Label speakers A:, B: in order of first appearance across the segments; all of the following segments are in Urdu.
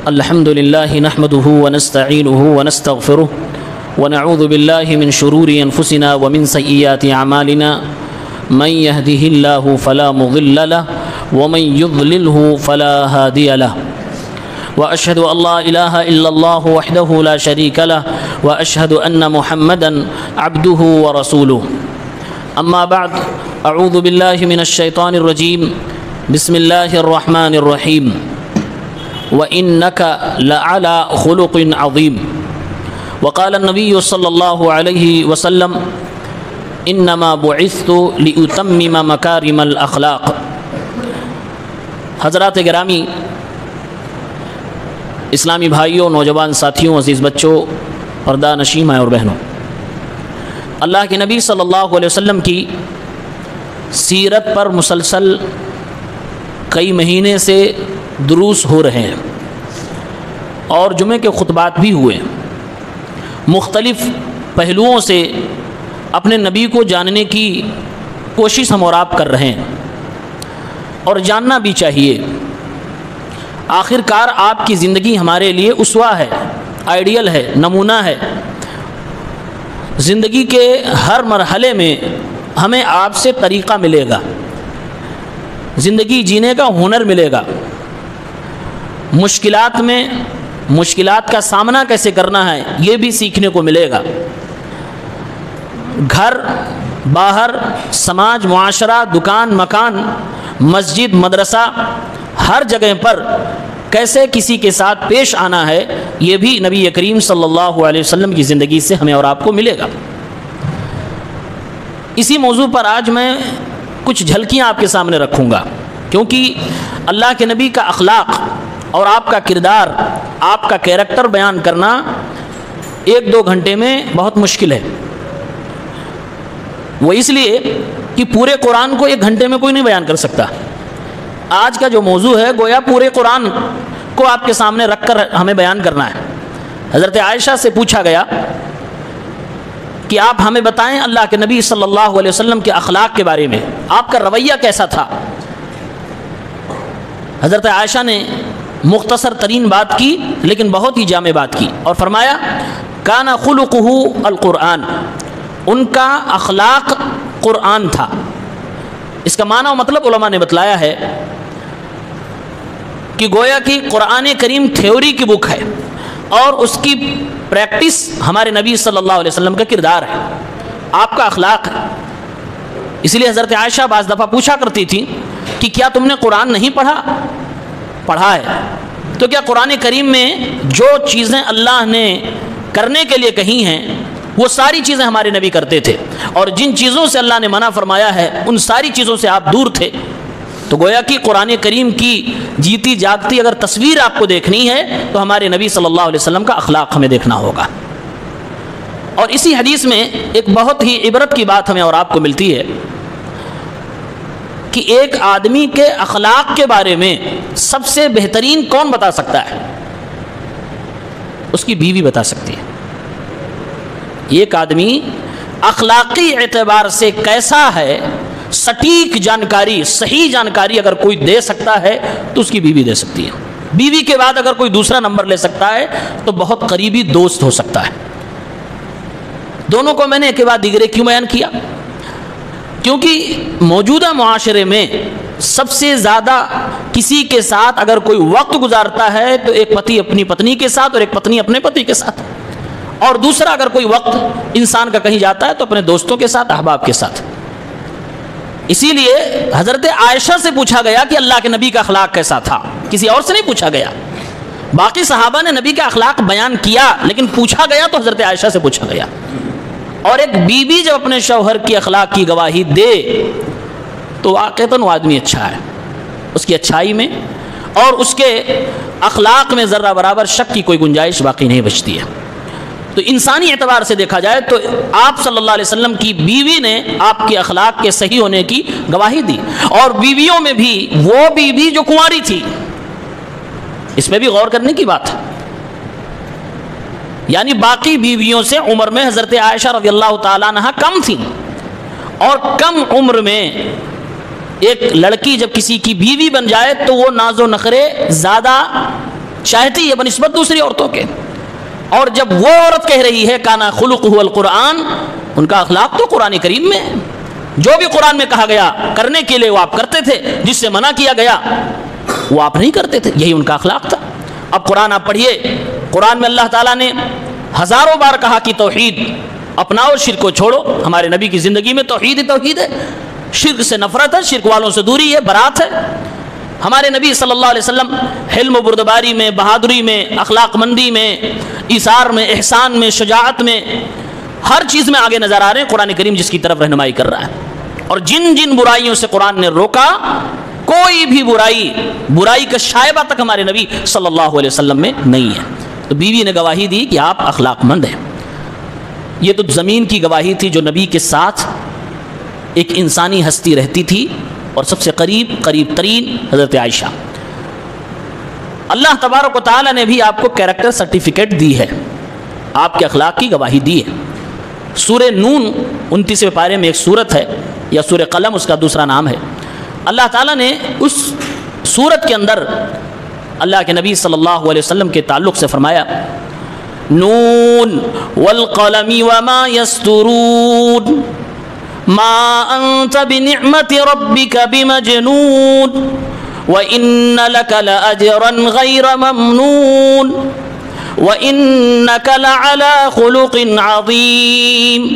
A: الحمد لله نحمده ونستعينه ونستغفره ونعوذ بالله من شرور أنفسنا ومن سيئات أعمالنا من يهده الله فلا مضل له ومن يضلله فلا هادي له وأشهد أن لا إله إلا الله وحده لا شريك له وأشهد أن محمدا عبده ورسوله أما بعد أعوذ بالله من الشيطان الرجيم بسم الله الرحمن الرحيم وإنك لعلى خلق عظيم وقال النبي صلى الله عليه وسلم إنما بعثت لأتمم مكارم الأخلاق۔ حضرات گرامی، اسلامی بھائیوں، نوجوان ساتھیوں، عزیز بچوں، پردہ نشین مائیں اور بہنوں، اللہ کے نبی صلی اللہ علیہ وسلم کی سیرت پر مسلسل کئی مہینے سے دروس ہو رہے ہیں اور جمعے کے خطبات بھی ہوئے۔ مختلف پہلوؤں سے اپنے نبی کو جاننے کی کوشش ہم اور آپ کر رہے ہیں اور جاننا بھی چاہیے۔ آخر کار آپ کی زندگی ہمارے لیے اسوہ ہے، آئیڈیل ہے، نمونہ ہے۔ زندگی کے ہر مرحلے میں ہمیں آپ سے طریقہ ملے گا، زندگی جینے کا ہنر ملے گا، مشکلات کا سامنا کیسے کرنا ہے یہ بھی سیکھنے کو ملے گا۔ گھر، باہر، سماج، معاشرہ، دکان، مکان، مسجد، مدرسہ، ہر جگہ پر کیسے کسی کے ساتھ پیش آنا ہے یہ بھی نبی کریم صلی اللہ علیہ وسلم کی زندگی سے ہمیں اور آپ کو ملے گا۔ اسی موضوع پر آج میں کچھ جھلکیاں آپ کے سامنے رکھوں گا، کیونکہ اللہ کے نبی کا اخلاق اور آپ کا کردار، آپ کا کیریکٹر بیان کرنا 1-2 گھنٹے میں بہت مشکل ہے۔ وہ اس لیے کہ پورے قرآن کو 1 گھنٹے میں کوئی نہیں بیان کر سکتا۔ آج کا جو موضوع ہے گویا پورے قرآن کو آپ کے سامنے رکھ کر ہمیں بیان کرنا ہے۔ حضرت عائشہ سے پوچھا گیا کہ آپ ہمیں بتائیں اللہ کے نبی صلی اللہ علیہ وسلم کے اخلاق کے بارے میں، آپ کا رویہ کیسا تھا؟ حضرت عائشہ نے مختصر ترین بات کی لیکن بہت ہی جامع بات کی اور فرمایا کان خلقہ القرآن، ان کا اخلاق قرآن تھا۔ اس کا معنی و مطلب علماء نے بتلایا ہے کہ گویا کہ قرآن کریم تھیوری کی بک ہے اور اس کی پریکٹس ہمارے نبی صلی اللہ علیہ وسلم کا کردار ہے، آپ کا اخلاق ہے۔ اس لیے حضرت عائشہ بعض دفعہ پوچھا کرتی تھی کہ کیا تم نے قرآن نہیں پڑھا ہے؟ تو کیا قرآن کریم میں جو چیزیں اللہ نے کرنے کے لیے کہی ہیں وہ ساری چیزیں ہمارے نبی کرتے تھے، اور جن چیزوں سے اللہ نے منع فرمایا ہے ان ساری چیزوں سے آپ دور تھے؟ تو گویا کہ قرآن کریم کی جیتی جاگتی اگر تصویر آپ کو دیکھنی ہے تو ہمارے نبی صلی اللہ علیہ وسلم کا اخلاق ہمیں دیکھنا ہوگا۔ اور اسی حدیث میں ایک بہت ہی عبرت کی بات ہمیں اور آپ کو ملتی ہے کہ ایک آدمی کے اخلاق کے بارے میں سب سے بہترین کون بتا سکتا ہے؟ اس کی بیوی بتا سکتی ہے۔ ایک آدمی اخلاقی اعتبار سے کیسا ہے، سٹیک جانکاری، صحیح جانکاری اگر کوئی دے سکتا ہے تو اس کی بیوی دے سکتی ہے۔ بیوی کے بعد اگر کوئی دوسرا نمبر لے سکتا ہے تو بہت قریبی دوست ہو سکتا ہے۔ دونوں کو میں نے ایک کے بعد دیگرے کیوں بیان کیا؟ کیونکہ موجودہ معاشرے میں سب سے زیادہ کسی کے ساتھ اگر کوئی وقت گزارتا ہے تو ایک پتی اپنی پتنی کے ساتھ اور ایک پتنی اپنے پتی کے ساتھ، اور دوسرا اگر کوئی وقت انسان کا کہیں جاتا ہے تو اپنے دوستوں کے ساتھ، احباب کے ساتھ۔ اسی لیے حضرت عائشہ سے پوچھا گیا کہ اللہ کے نبی کا اخلاق کیسا تھا، کسی اور سے نہیں پوچھا گیا۔ باقی صحابہ نے نبی کا اخلاق بیان کیا لیکن پوچھا گیا تو حضرت عائشہ سے پوچھا گیا۔ اور ایک بیوی جب اپنے شوہر کی اخلاق کی گواہی دے تو واقعتاً وہ آدمی اچھا ہے، اس کی اچھائی میں اور اس کے اخلاق میں ذرہ برابر شک کی کوئی گنجائش باقی نہیں بچتی ہے۔ تو انسانی اعتبار سے دیکھا جائے تو آپ صلی اللہ علیہ وسلم کی بیوی نے آپ کے اخلاق کے صحیح ہونے کی گواہی دی، اور بیویوں میں بھی وہ بیوی جو کنواری تھی، اس میں بھی غور کرنے کی بات ہے۔ یعنی باقی بیویوں سے عمر میں حضرت عائشہ رضی اللہ تعالیٰ عنہ کم تھیں، اور کم عمر میں ایک لڑکی جب کسی کی بیوی بن جائے تو وہ ناز و نخرے زیادہ چاہتی ہے بنسبت دوسری عورتوں کے. اور جب وہ عورت کہہ رہی ہے کانا خلقہ القرآن، ان کا اخلاق تو قرآن کریم میں ہے. جو بھی قرآن میں کہا گیا کرنے کے لیے وہ آپ کرتے تھے، جس سے منع کیا گیا وہ آپ نہیں کرتے تھے. یہی ان کا اخلاق تھا. اب قرآن آپ پڑھیے، قرآن میں اللہ تعالیٰ نے ہزاروں بار کہا کہ توحید اپناؤ، شرک کو چھوڑو. ہمارے نبی کی زندگی میں توحید ہی توحید ہے. شرک سے نفرت ہے، شرک والوں سے دوری ہے، برات ہے. ہمارے نبی صلی اللہ علیہ وسلم حلم و بردباری میں، بہادری میں، اخلاق مندی میں، ایثار میں، احسان میں، شجاعت میں، ہر چیز میں آگے نظر آ رہے ہیں. قرآن کریم جس کی طرف رہنمائی کر رہا ہے. اور جن جن برائیوں سے قرآن نے روکا، کوئی بھی برائی کا شائبہ تک ہمارے نبی صلی اللہ علیہ وسلم میں نہیں ہے. تو بیوی نے گواہی دی کہ آپ اخلاق مند ہیں. یہ تو زمین کی گواہی تھی جو نبی کے ساتھ ایک انسانی ہستی رہتی تھی، اور سب سے قریب ترین حضرت عائشہ. اللہ تبارک و تعالیٰ نے بھی آپ کو کیریکٹر سرٹیفکیٹ دی ہے، آپ کے اخلاق کی گواہی دی ہے. سورہ نون 29ویں پارے میں ایک سورت ہے، یا سورہ قلم اس کا دوسرا نام ہے. اللہ تعالیٰ نے اس سورت کے اندر اللہ کے نبی صلی اللہ علیہ وسلم کے تعلق سے فرمایا نون والقلم وما یسطرون ما انت بنعمت ربک بمجنون وان لک لاجرا غیر ممنون وانک لعلی خلق عظیم.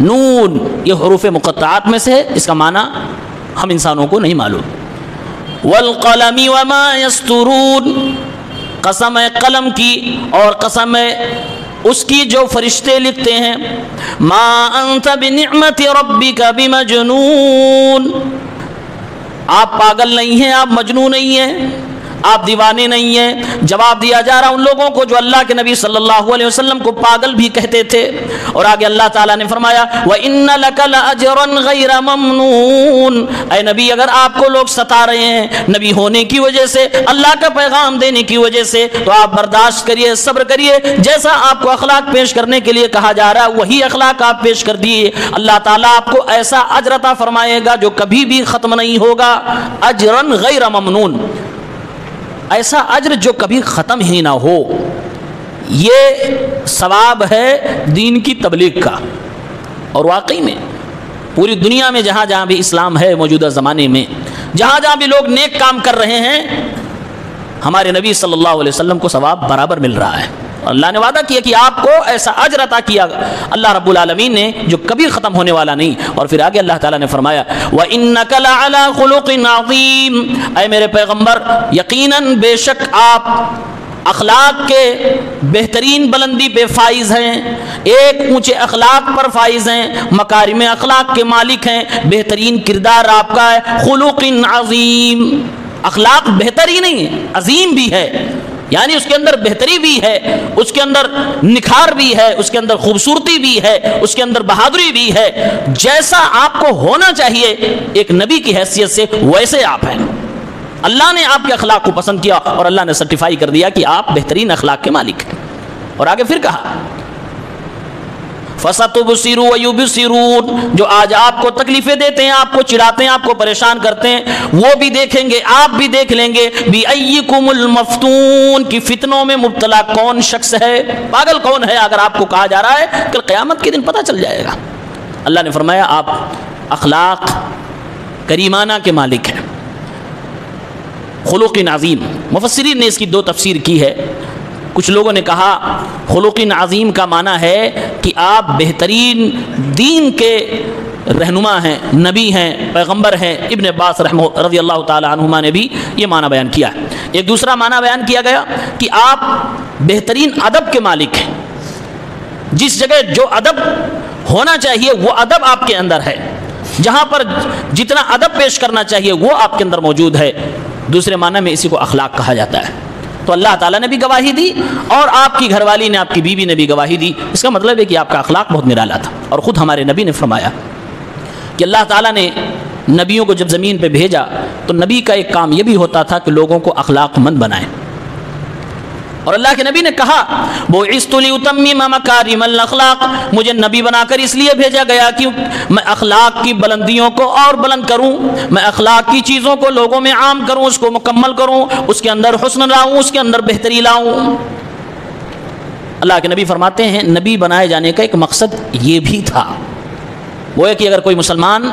A: نون یہ حروف مقطعات میں سے ہے، اس کا معنی ہم انسانوں کو نہیں معلوم. والقلم وما یسطرون، قسم ہے قلم کی اور قسم ہے اس کی جو فرشتے لکھتے ہیں. ما انت بنعمت ربک بمجنون، آپ پاگل نہیں ہیں، آپ مجنون نہیں ہیں، آپ دیوانے نہیں ہیں. جواب دیا جا رہا ان لوگوں کو جو اللہ کے نبی صلی اللہ علیہ وسلم کو پاگل بھی کہتے تھے. اور آگے اللہ تعالیٰ نے فرمایا وَإِنَّ لَكَ لَأَجْرًا غَيْرَ مَمْنُونَ، اے نبی اگر آپ کو لوگ ستا رہے ہیں نبی ہونے کی وجہ سے، اللہ کا پیغام دینے کی وجہ سے، تو آپ برداشت کریے، صبر کریے. جیسا آپ کو اخلاق پیش کرنے کے لیے کہا جا رہا ہے وہی اخلاق آپ پیش کر دیے. اللہ تعالیٰ آپ کو ایسا اجر عطا فرمائے گا جو کبھی بھی ختم نہیں ہوگا. اجرًا غیر ممنون، ایسا اجر جو کبھی ختم ہی نہ ہو. یہ ثواب ہے دین کی تبلیغ کا. اور واقعی میں پوری دنیا میں جہاں جہاں بھی اسلام ہے موجودہ زمانے میں، جہاں جہاں بھی لوگ نیک کام کر رہے ہیں، ہمارے نبی صلی اللہ علیہ وسلم کو ثواب برابر مل رہا ہے. اللہ نے وعدہ کیا کہ آپ کو ایسا اجر عطا کیا اللہ رب العالمین نے جو کبھی ختم ہونے والا نہیں. اور پھر آگے اللہ تعالیٰ نے فرمایا وَإِنَّكَ لَعَلَىٰ خُلُقٍ عَظِيمٍ، اے میرے پیغمبر یقیناً بے شک آپ اخلاق کے بہترین بلندی پہ فائز ہیں، ایک اونچے اخلاق پر فائز ہیں، مکارم اخلاق کے مالک ہیں، بہترین کردار آپ کا ہے. خلق عظیم، اخلاق بہتر ہی نہیں ہے، عظیم بھی ہے، یعنی اس کے اندر بہتری بھی ہے، اس کے اندر نکھار بھی ہے، اس کے اندر خوبصورتی بھی ہے، اس کے اندر بہادری بھی ہے. جیسا آپ کو ہونا چاہیے ایک نبی کی حیثیت سے ویسے آپ ہیں. اللہ نے آپ کے اخلاق کو پسند کیا اور اللہ نے سرٹیفائی کر دیا کہ آپ بہترین اخلاق کے مالک ہیں. اور آگے پھر کہا فَسَتُبْصِرُ وَيُبْصِرُونَ، جو آج آپ کو تکلیفیں دیتے ہیں، آپ کو چڑھاتے ہیں، آپ کو پریشان کرتے ہیں، وہ بھی دیکھیں گے، آپ بھی دیکھ لیں گے. بِأَيِّكُمُ الْمَفْتُونَ، کی فتنوں میں مبتلا کون شخص ہے، پاگل کون ہے. اگر آپ کو کہا جا رہا ہے کل قیامت کے دن پتہ چل جائے گا. اللہ نے فرمایا آپ اخلاق کریمانہ کے مالک ہیں. خلق عظیم، مفسرین نے اس کی دو تفسیر کی ہے. کچھ لوگوں نے کہا خلق عظیم کا معنی ہے کہ آپ بہترین دین کے رہنما ہیں، نبی ہیں، پیغمبر ہیں. ابن عباس رضی اللہ تعالی عنہما نے بھی یہ معنی بیان کیا ہے. ایک دوسرا معنی بیان کیا گیا کہ آپ بہترین ادب کے مالک ہیں. جس جگہ جو ادب ہونا چاہیے وہ ادب آپ کے اندر ہے، جہاں پر جتنا ادب پیش کرنا چاہیے وہ آپ کے اندر موجود ہے. دوسرے معنی میں اسی کو اخلاق کہا جاتا ہے. تو اللہ تعالیٰ نے بھی گواہی دی اور آپ کی گھر والی نے، آپ کی بیوی نے بھی گواہی دی. اس کا مطلب ہے کہ آپ کا اخلاق بہت نرالا تھا. اور خود ہمارے نبی نے فرمایا کہ اللہ تعالیٰ نے نبیوں کو جب زمین پہ بھیجا تو نبی کا ایک کام یہ بھی ہوتا تھا کہ لوگوں کو اخلاق مند بنائیں. اور اللہ کے نبی نے کہا بُعِثْتُ لِأُتَمِّمَ مَكَارِمَ الْأَخْلَاقِ، مجھے نبی بنا کر اس لیے بھیجا گیا کہ میں اخلاق کی بلندیوں کو اور بلند کروں، میں اخلاق کی چیزوں کو لوگوں میں عام کروں، اس کو مکمل کروں، اس کے اندر حسن لاؤں، اس کے اندر بہتری لاؤں۔ اللہ کے نبی فرماتے ہیں نبی بنائے جانے کا ایک مقصد یہ بھی تھا، وہ ہے کہ اگر کوئی مسلمان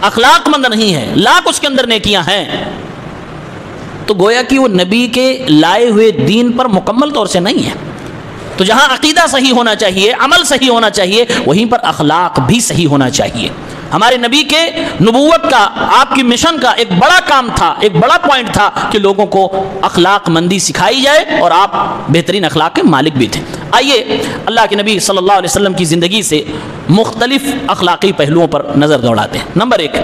A: اخلاق مند نہیں ہے، لاکھ اس کے اندر نیکیاں ہیں، تو گویا کہ وہ نبی کے لائے ہوئے دین پر مکمل طور سے نہیں ہے۔ تو جہاں عقیدہ صحیح ہونا چاہیے، عمل صحیح ہونا چاہیے، وہیں پر اخلاق بھی صحیح ہونا چاہیے۔ ہمارے نبی کے نبوت کا، آپ کی مشن کا ایک بڑا کام تھا، ایک بڑا پوائنٹ تھا کہ لوگوں کو اخلاق مندی سکھائی جائے، اور آپ بہترین اخلاق کے مالک بھی تھے۔ آئیے اللہ کے نبی صلی اللہ علیہ وسلم کی زندگی سے مختلف اخلاقی پہلوؤں پر نظر دوڑاتے ہیں۔ نمبر 1،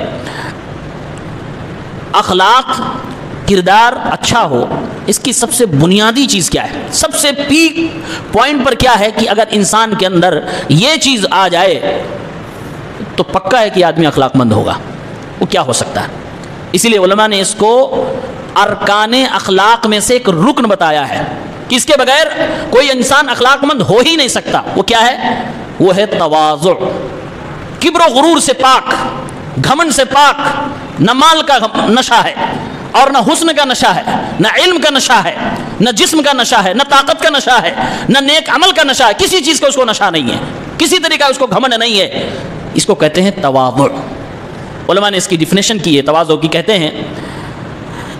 A: اخلاق، کردار اچھا ہو، اس کی سب سے بنیادی چیز کیا ہے؟ سب سے پیک پوائنٹ پر کیا ہے کہ اگر انسان کے اندر یہ چیز آ جائے تو پکا ہے کہ آدمی اخلاق مند ہوگا۔ وہ کیا ہو سکتا ہے؟ اسی لیے علماء نے اس کو ارکان اخلاق میں سے ایک رکن بتایا ہے کہ اس کے بغیر کوئی انسان اخلاق مند ہو ہی نہیں سکتا۔ وہ کیا ہے؟ وہ ہے تواضع، کبر و غرور سے پاک، گھمنڈ سے پاک۔ نہ مال کا نشہ ہے، اور نہ حسن کا نشہ ہے، نہ علم کا نشہ ہے، نہ جسم کا نشہ ہے، نہ طاقت کا نشہ ہے، نہ نیک عمل کا نشہ ہے، کسی چیز کا اس کو نشہ نہیں ہے، کسی طریقہ اس کو گھمنڈ نہیں ہے۔ اس کو کہتے ہیں تواضع۔ علماء نے اس کی ڈیفینیشن کی ہے تواضع کی، کہتے ہیں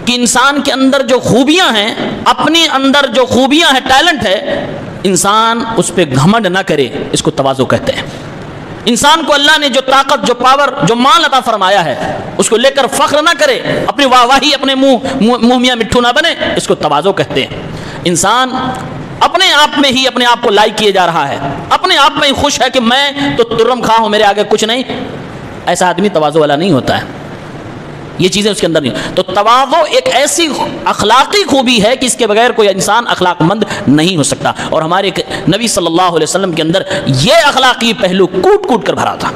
A: کہ انسان کے اندر جو خوبیاں ہیں، اپنے اندر جو خوبیاں ہیں، ٹیلنٹ ہے، انسان اس پہ گھمنڈ نہ کرے، اس کو تواضع کہتے ہیں۔ انسان کو اللہ نے جو طاقت، جو پاور، جو مال عطا فرمایا ہے، اس کو لے کر فخر نہ کرے، اپنی واہ واہی، اپنے منہ میاں مٹھو نہ بنے، اس کو تواضع کہتے ہیں۔ انسان اپنے آپ میں ہی اپنے آپ کو لائق کیے جا رہا ہے، اپنے آپ میں ہی خوش ہے کہ میں تو ترم خواہ ہوں، میرے آگے کچھ نہیں، ایسا آدمی تواضع والا نہیں ہوتا ہے۔ یہ چیزیں اس کے اندر نہیں۔ تو تواضع ایک ایسی اخلاقی خوبی ہے کہ اس کے بغیر کوئی انسان اخلاق مند نہیں ہو سکتا، اور ہمارے نبی صلی اللہ علیہ وسلم کے اندر یہ اخلاقی پہلو کوٹ کوٹ کر بھرا تھا۔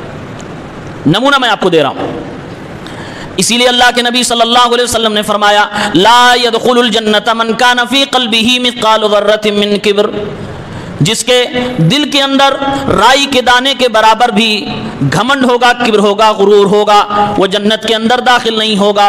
A: نمونہ میں آپ کو دے رہا ہوں۔ اسی لیے اللہ کے نبی صلی اللہ علیہ وسلم نے فرمایا لا يدخل الجنت من كان في قلبه مثقال ذرة من کبر، جس کے دل کے اندر رائی کے دانے کے برابر بھی گھمنڈ ہوگا، کبر ہوگا، غرور ہوگا، وہ جنت کے اندر داخل نہیں ہوگا۔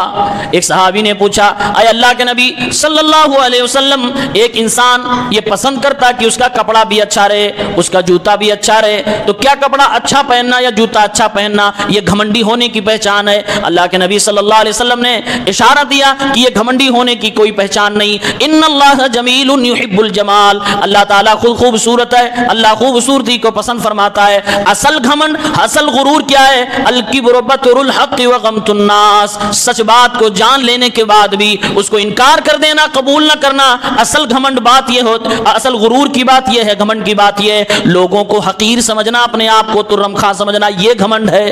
A: ایک صحابی نے پوچھا اے اللہ کے نبی صلی اللہ علیہ وسلم، ایک انسان یہ پسند کرتا کہ اس کا کپڑا بھی اچھا رہے، اس کا جوتا بھی اچھا رہے، تو کیا کپڑا اچھا پہننا یا جوتا اچھا پہننا یہ گھمنڈی ہونے کی پہچان ہے؟ اللہ کے نبی صلی اللہ علیہ وسلم نے اشارہ دیا کہ یہ گھمنڈی ہونے کی کوئی پہچان نہیں۔ ان اللہ جمیل یحب الجمال، اللہ تعالیٰ خود خوبصورت ہے، اللہ خوبصورتی کو پسند فرماتا ہے۔ اصل گھمنڈ، اصل غرور کیا ہے؟ الکبر بطر الحق وغمط الناس، سچ بات کو جان لینے کے بعد بھی اس کو انکار کر دینا، قبول نہ کرنا۔ اصل گھمنڈ بات یہ ہو، اصل غرور کی بات یہ ہے، گھمنڈ کی بات یہ ہے لوگوں کو حقیر سمجھنا، اپنے آپ کو ترم خواہ سمجھنا، یہ گھمنڈ ہے۔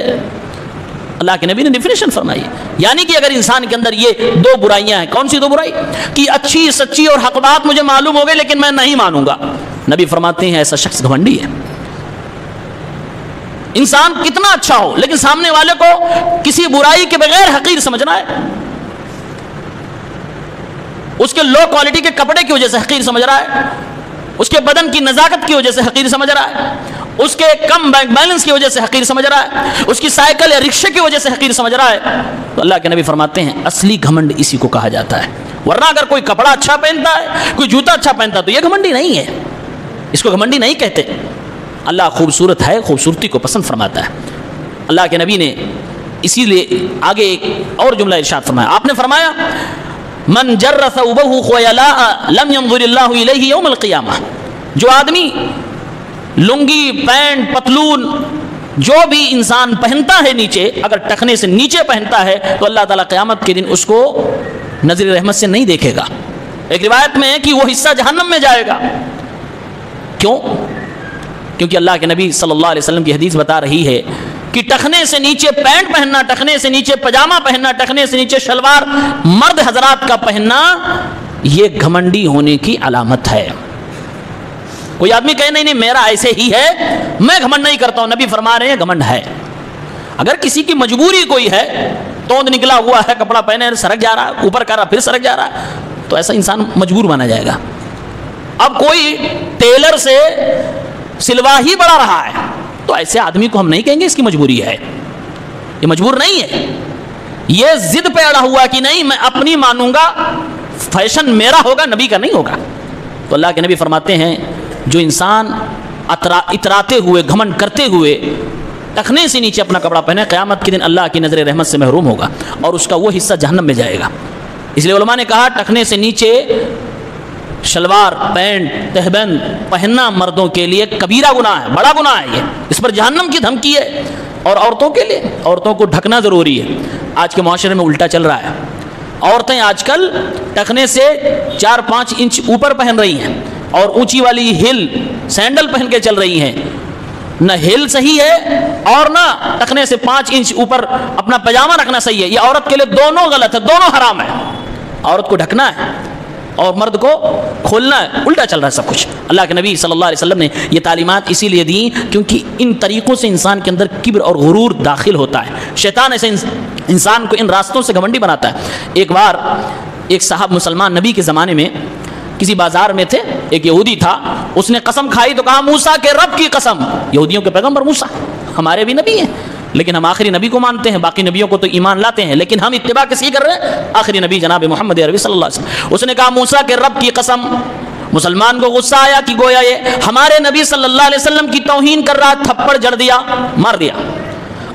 A: اللہ کے نبی نے ڈیفینیشن فرمائی، یعنی کہ اگر انسان کے اندر یہ دو برائیاں ہیں، کون سی دو برائی؟ کہ اچھی سچی اور حق بات مجھے معلوم ہو گئی لیکن میں نہیں مانوں گا، نبی فرماتے ہیں ایسا شخص گھمنڈی ہے۔ انسان کتنا اچھا ہو لیکن سامنے والے کو کسی برائی کے بغیر حقیر سمجھنا ہے، اس کے لو کوالٹی کے کپڑے کی وجہ سے حقیر سمجھ رہا ہے، اس کے بدن کی نزاکت کی وجہ سے حقیر سمجھ رہا ہے، اس کے کم بینک بیلنس کی وجہ سے حقیر سمجھ رہا ہے، اس کی سائیکل یا رکشے کی وجہ سے حقیر سمجھ رہا ہے، تو اللہ کے نبی فرماتے ہیں اصلی گھمنڈ اسی کو کہا جاتا ہے۔ ورنہ اگر کوئی کپڑا اچھا پہنتا ہے، کوئی جوتا اچھا پہنتا ہے تو یہ گھمنڈی نہیں ہے، اس کو گھمنڈی نہیں کہتے۔ اللہ خوبصورت ہے، خوبصورتی کو پسند فرماتا ہے۔ اللہ کے نبی نے اسی لیے آگے ایک اور جملہ ارشاد فرمایا، آپ نے فرمایا من جر ثوبه خيلاء لم ينظر الله اليه يوم القيامه، جو آدمی لنگی، پینٹ، پتلون جو بھی انسان پہنتا ہے نیچے، اگر ٹخنے سے نیچے پہنتا ہے تو اللہ تعالیٰ قیامت کے دن اس کو نظر رحمت سے نہیں دیکھے گا۔ ایک روایت میں ہے کہ وہ حصہ جہنم میں جائے گا۔ کیوں؟ کیونکہ اللہ کے نبی صلی اللہ علیہ وسلم کی حدیث بتا رہی ہے کہ ٹخنے سے نیچے پینٹ پہننا، ٹخنے سے نیچے پجامہ پہننا، ٹخنے سے نیچے شلوار مرد حضرات کا پہننا یہ گھمنڈی ہونے کی علامت ہے۔ کوئی آدمی کہے نہیں میرا ایسے ہی ہے، میں گھمنڈ نہیں کرتا ہوں، نبی فرما رہے ہیں گھمنڈ ہے۔ اگر کسی کی مجبوری کوئی ہے، توند نکلا ہوا ہے، کپڑا پہنے سرک جا رہا ہے، اوپر کر رہا پھر سرک جا رہا ہے، تو ایسا انسان مجبور مانا جائے گا۔ اب کوئی ٹیلر سے سلوا ہی بڑھا رہا ہے، تو ایسے آدمی کو ہم نہیں کہیں گے اس کی مجبوری ہے، یہ مجبور نہیں ہے، یہ ضد پہ اڑا ہوا کہ نہیں میں اپنی مانوں گا، فیشن میرا ہوگا نبی کا نہیں ہوگا۔ تو اللہ کے نبی فرماتے ہیں جو انسان اتراتے ہوئے گھمنڈ کرتے ہوئے ٹخنے سے نیچے اپنا کپڑا پہنے، قیامت کے دن اللہ کی نظر رحمت سے محروم ہوگا اور اس کا وہ حصہ جہنم میں جائے گا۔ اس لیے علماء نے کہا ٹخنے سے نیچے شلوار پینٹ تہبند پہننا مردوں کے لیے کبیرہ گناہ ہے، بڑا گناہ ہے، یہ اس پر جہنم کی دھمکی ہے۔ اور عورتوں کے لیے عورتوں کو ڈھکنا ضروری ہے۔ آج کے معاشرے میں الٹا چل رہا ہے، عورتیں آج کل ٹخنے سے 4-5 انچ اوپر پہن رہی ہیں اور اونچی والی ہل سینڈل پہن کے چل رہی ہیں، نہ ہل صحیح ہے اور نہ ٹخنے سے 5 انچ اوپر اپنا پاجامہ رکھنا صحیح ہے۔ یہ عورت کے لیے دونوں غلط ہے، دونوں حرام ہے۔ عورت کو ڈھکنا ہے اور مرد کو کھولنا ہے، الٹا چل رہا ہے سب کچھ۔ اللہ کے نبی صلی اللہ علیہ وسلم نے یہ تعلیمات اسی لیے دیں کیونکہ ان طریقوں سے انسان کے اندر کبر اور غرور داخل ہوتا ہے، شیطان ایسے انسان کو ان راستوں سے گھمنڈی بناتا ہے۔ ایک بار ایک صاحب مسلمان نبی کے زمانے میں کسی بازار میں تھے، ایک یہودی تھا، اس نے قسم کھائی تو کہا موسیٰ کے رب کی قسم، یہودیوں کے پیغمبر موسیٰ ہمارے بھی نبی ہیں لیکن ہم آخری نبی کو مانتے ہیں، باقی نبیوں کو تو ایمان لاتے ہیں لیکن ہم اتباع کس کی کر رہے ہیں؟ آخری نبی جناب محمد عربی صلی اللہ علیہ وسلم۔ اس نے کہا موسیٰ کے رب کی قسم۔ مسلمان کو غصہ آیا کہ گویا یہ ہمارے نبی صلی اللہ علیہ وسلم کی توہین کر رہا، تھپڑ جڑ دیا، مار دیا۔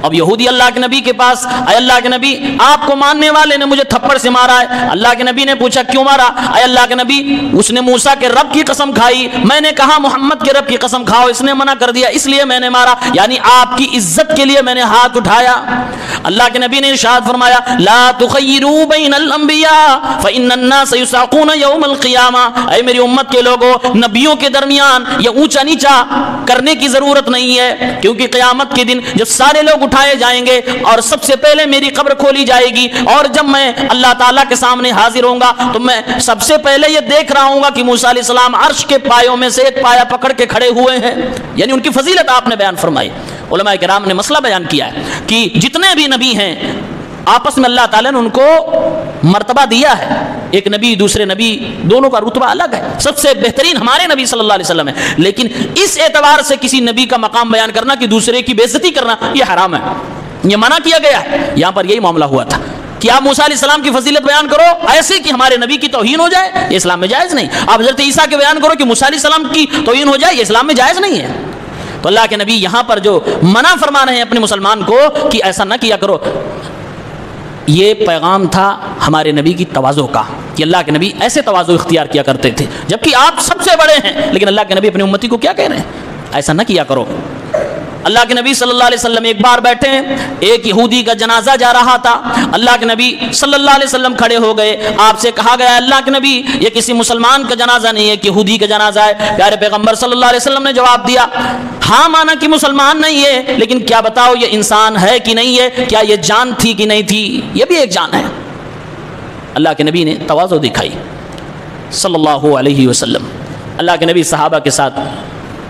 A: اب یہودی اللہ کے نبی کے پاس، اے اللہ کے نبی آپ کو ماننے والے نے مجھے تھپڑ سے مارا ہے۔ اللہ کے نبی نے پوچھا کیوں مارا؟ اے اللہ کے نبی اس نے موسیٰ کے رب کی قسم کھائی، میں نے کہا محمد کے رب کی قسم کھاؤ، اس نے منع کر دیا اس لیے میں نے مارا، یعنی آپ کی عزت کے لیے میں نے ہاتھ اٹھایا۔ اللہ کے نبی نے ارشاد فرمایا لا تخیروا بین الانبیاء فإن الناس یساقون یوم القیامہ، اے میری امت کے لوگوں نبیوں کے درمیان یہ اونچا نیچا کرنے کی ضرورت نہیں ہے، کیونکہ قیامت کے دن جب سارے لوگ اٹھائے جائیں گے اور سب سے پہلے میری قبر کھولی جائے گی اور جب میں اللہ تعالیٰ کے سامنے حاضر ہوں گا تو میں سب سے پہلے یہ دیکھ رہا ہوں گا کہ موسیٰ علیہ السلام عرش کے پایوں میں سے ایک پایا پکڑ کے کھڑے ہوئے ہیں، یعنی ان کی فضیلت آپ نے بیان فرمائی۔ علماء کرام نے مسئلہ بیان کیا ہے کہ جتنے بھی نبی ہیں آپس میں اللہ تعالیٰ نے ان کو مرتبہ دیا ہے، ایک نبی دوسرے نبی دونوں کا رتبہ الگ ہے، سب سے بہترین ہمارے نبی صلی اللہ علیہ وسلم ہے، لیکن اس اعتبار سے کسی نبی کا مقام بیان کرنا کہ دوسرے کی بے عزتی کرنا یہ حرام ہے، یہ منع کیا گیا ہے۔ یہاں پر یہی معاملہ ہوا تھا کہ آپ موسیٰ علیہ السلام کی فضیلت بیان کرو ایسے کہ ہمارے نبی کی توہین ہو جائے، یہ اسلام میں جائز نہیں۔ آپ حضرت عیسیٰ کے بیان کرو کہ موسیٰ علیہ السلام کی توہین ہو جائے، یہ اسلام میں جائز نہیں ہے۔ تو اللہ کے نبی یہاں پر جو منع فرما رہے ہیں اپنے مسلمان کو کہ ایسا نہ کیا کرو، یہ پیغام تھا ہمارے نبی کی تواضع کا کہ اللہ کے نبی ایسے تواضع اختیار کیا کرتے تھے، جبکہ آپ سب سے بڑے ہیں لیکن اللہ کے نبی اپنی امتی کو کیا کہہ رہے ہیں؟ ایسا نہ کیا کرو۔ اللہ کے نبی صلی اللہ علیہ وسلم ایک بار بیٹھے ہیں، ایک یہودی کا جنازہ جا رہا تھا، اللہ کے نبی صلی اللہ علیہ وسلم کھڑے ہو گئے، آپ سے کہا گیا اللہ کے نبی یہ کسی مسلمان کا جنازہ نہیں ہے، ایک یہودی کا جنازہ ہے۔ پیارے پیغمبر صلی اللہ علیہ وسلم نے جواب دیا ہاں مانا کہ مسلمان نہیں ہے لیکن کیا بتاؤ یہ انسان ہے کہ نہیں ہے، کیا یہ جان تھی کہ نہیں تھی؟ یہ بھی ایک جان ہے۔ اللہ کے نبی نے تواضع دکھائی صلی اللہ علیہ وسلم۔ اللہ کے نبی صحابہ کے ساتھ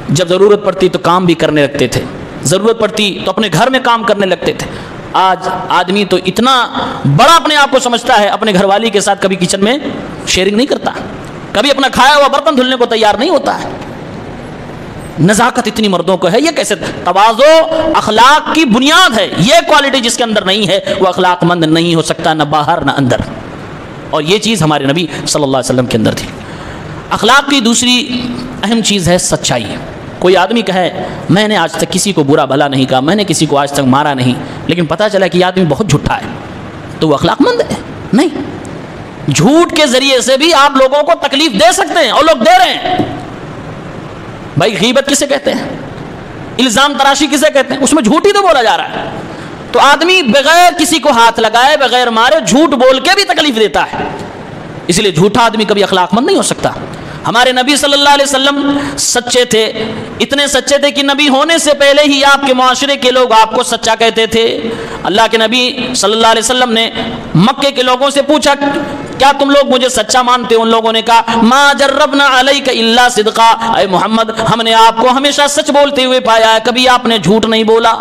A: جب ضرورت پڑتی تو کام بھی کرنے لگتے تھے، ضرورت پڑتی تو اپنے گھر میں کام کرنے لگتے تھے۔ آج آدمی تو اتنا بڑا اپنے آپ کو سمجھتا ہے، اپنے گھر والی کے ساتھ کبھی کچن میں شیئرنگ نہیں کرتا، کبھی اپنا کھایا ہوا برتن دھلنے کو تیار نہیں ہوتا ہے۔ نزاکت اتنی مردوں کو ہے، یہ کیسے؟ تواضع اخلاق کی بنیاد ہے، یہ کوالٹی جس کے اندر نہیں ہے وہ اخلاق مند نہیں ہو سکتا، نہ باہر نہ اندر، اور یہ چیز ہمارے نبی صلی اللہ علیہ وسلم کے اندر تھی۔ اخلاق کی دوسری اہم چیز ہے سچائی۔ کوئی آدمی کہے میں نے آج تک کسی کو برا بھلا نہیں کہا، میں نے کسی کو آج تک مارا نہیں، لیکن پتہ چلا کہ یہ آدمی بہت جھوٹا ہے، تو وہ اخلاق مند ہے؟ نہیں، جھوٹ کے ذریعے سے بھی آپ لوگوں کو تکلیف دے سکتے ہیں اور لوگ دے رہے ہیں۔ بھائی غیبت کسے کہتے ہیں؟ الزام تراشی کسے کہتے ہیں؟ اس میں جھوٹ ہی تو بولا جا رہا ہے۔ تو آدمی بغیر کسی کو ہاتھ لگائے، بغیر مارے، جھوٹ بول کے بھی تکلیف دیتا ہے، اس لیے جھوٹا آدمی کبھی اخلاق مند نہیں ہو سکتا۔ ہمارے نبی صلی اللہ علیہ وسلم سچے تھے، اتنے سچے تھے کہ نبی ہونے سے پہلے ہی آپ کے معاشرے کے لوگ آپ کو سچا کہتے تھے۔ اللہ کے نبی صلی اللہ علیہ وسلم نے مکے کے لوگوں سے پوچھا کیا تم لوگ مجھے سچا مانتے ہو؟ ان لوگوں نے کہا ما جربنا علیک الا صدقا، اے محمد ہم نے آپ کو ہمیشہ سچ بولتے ہوئے پایا ہے، کبھی آپ نے جھوٹ نہیں بولا۔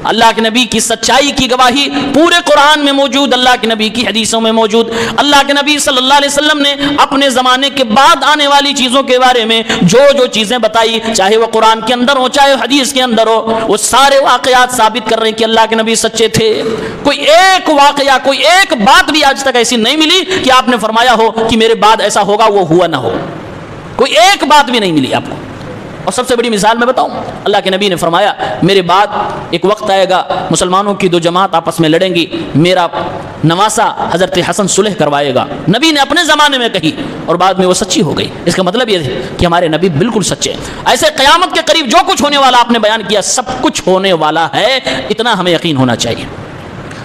A: اللہ کے نبی کی سچائی کی گواہی پورے قرآن میں موجود، اللہ کے نبی کی حدیثوں میں موجود۔ اللہ کے نبی صلی اللہ علیہ وسلم نے اپنے زمانے کے بعد آنے والی چیزوں کے بارے میں جو چیزیں بتائی، چاہے وہ قرآن کے اندر ہو چاہے حدیث کے اندر ہو، وہ سارے واقعات ثابت کر رہے ہیں کہ اللہ کے نبی سچے تھے۔ کوئی ایک واقعہ، کوئی ایک بات بھی آج تک ایسی نہیں ملی کہ آپ نے فرمایا ہو کہ میرے بعد ایسا ہوگا، وہ ہوا نہ ہو۔ کوئی ایک بات بھی نہیں ملی آپ کو۔ اور سب سے بڑی مثال میں بتاؤں، اللہ کے نبی نے فرمایا میرے بعد ایک وقت آئے گا مسلمانوں کی دو جماعت آپس میں لڑیں گی، میرا نواسا حضرت حسن صلح کروائے گا۔ نبی نے اپنے زمانے میں کہی اور بعد میں وہ سچی ہو گئی۔ اس کا مطلب یہ ہے کہ ہمارے نبی بالکل سچے ہیں۔ ایسے قیامت کے قریب جو کچھ ہونے والا آپ نے بیان کیا سب کچھ ہونے والا ہے، اتنا ہمیں یقین ہونا چاہیے۔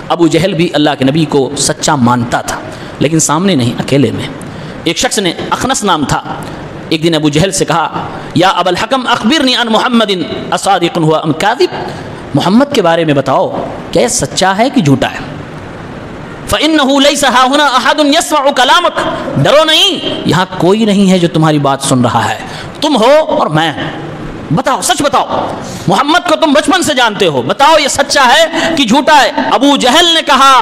A: ابو جہل بھی اللہ کے نبی کو سچا مانتا تھا، لیکن سامنے نہیں، اکیلے میں۔ ایک شخص نے، اخنس نام تھا، ایک دن ابو جہل سے کہا یا ابا الحکم اخبرنی عن محمد اصادق هو ام کاذب، محمد کے بارے میں بتاؤ کیا یہ سچا ہے کہ جھوٹا ہے؟ فإنه ليس ها هنا احد يسمع كلامك، ڈرو نہیں، یہاں کوئی نہیں ہے جو تمہاری بات سن رہا ہے، تم ہو اور میں، بتاؤ، سچ بتاؤ، محمد کو تم بچپن سے جانتے ہو، بتاؤ یہ سچا ہے کہ جھوٹا ہے؟ ابو جہل نے کہا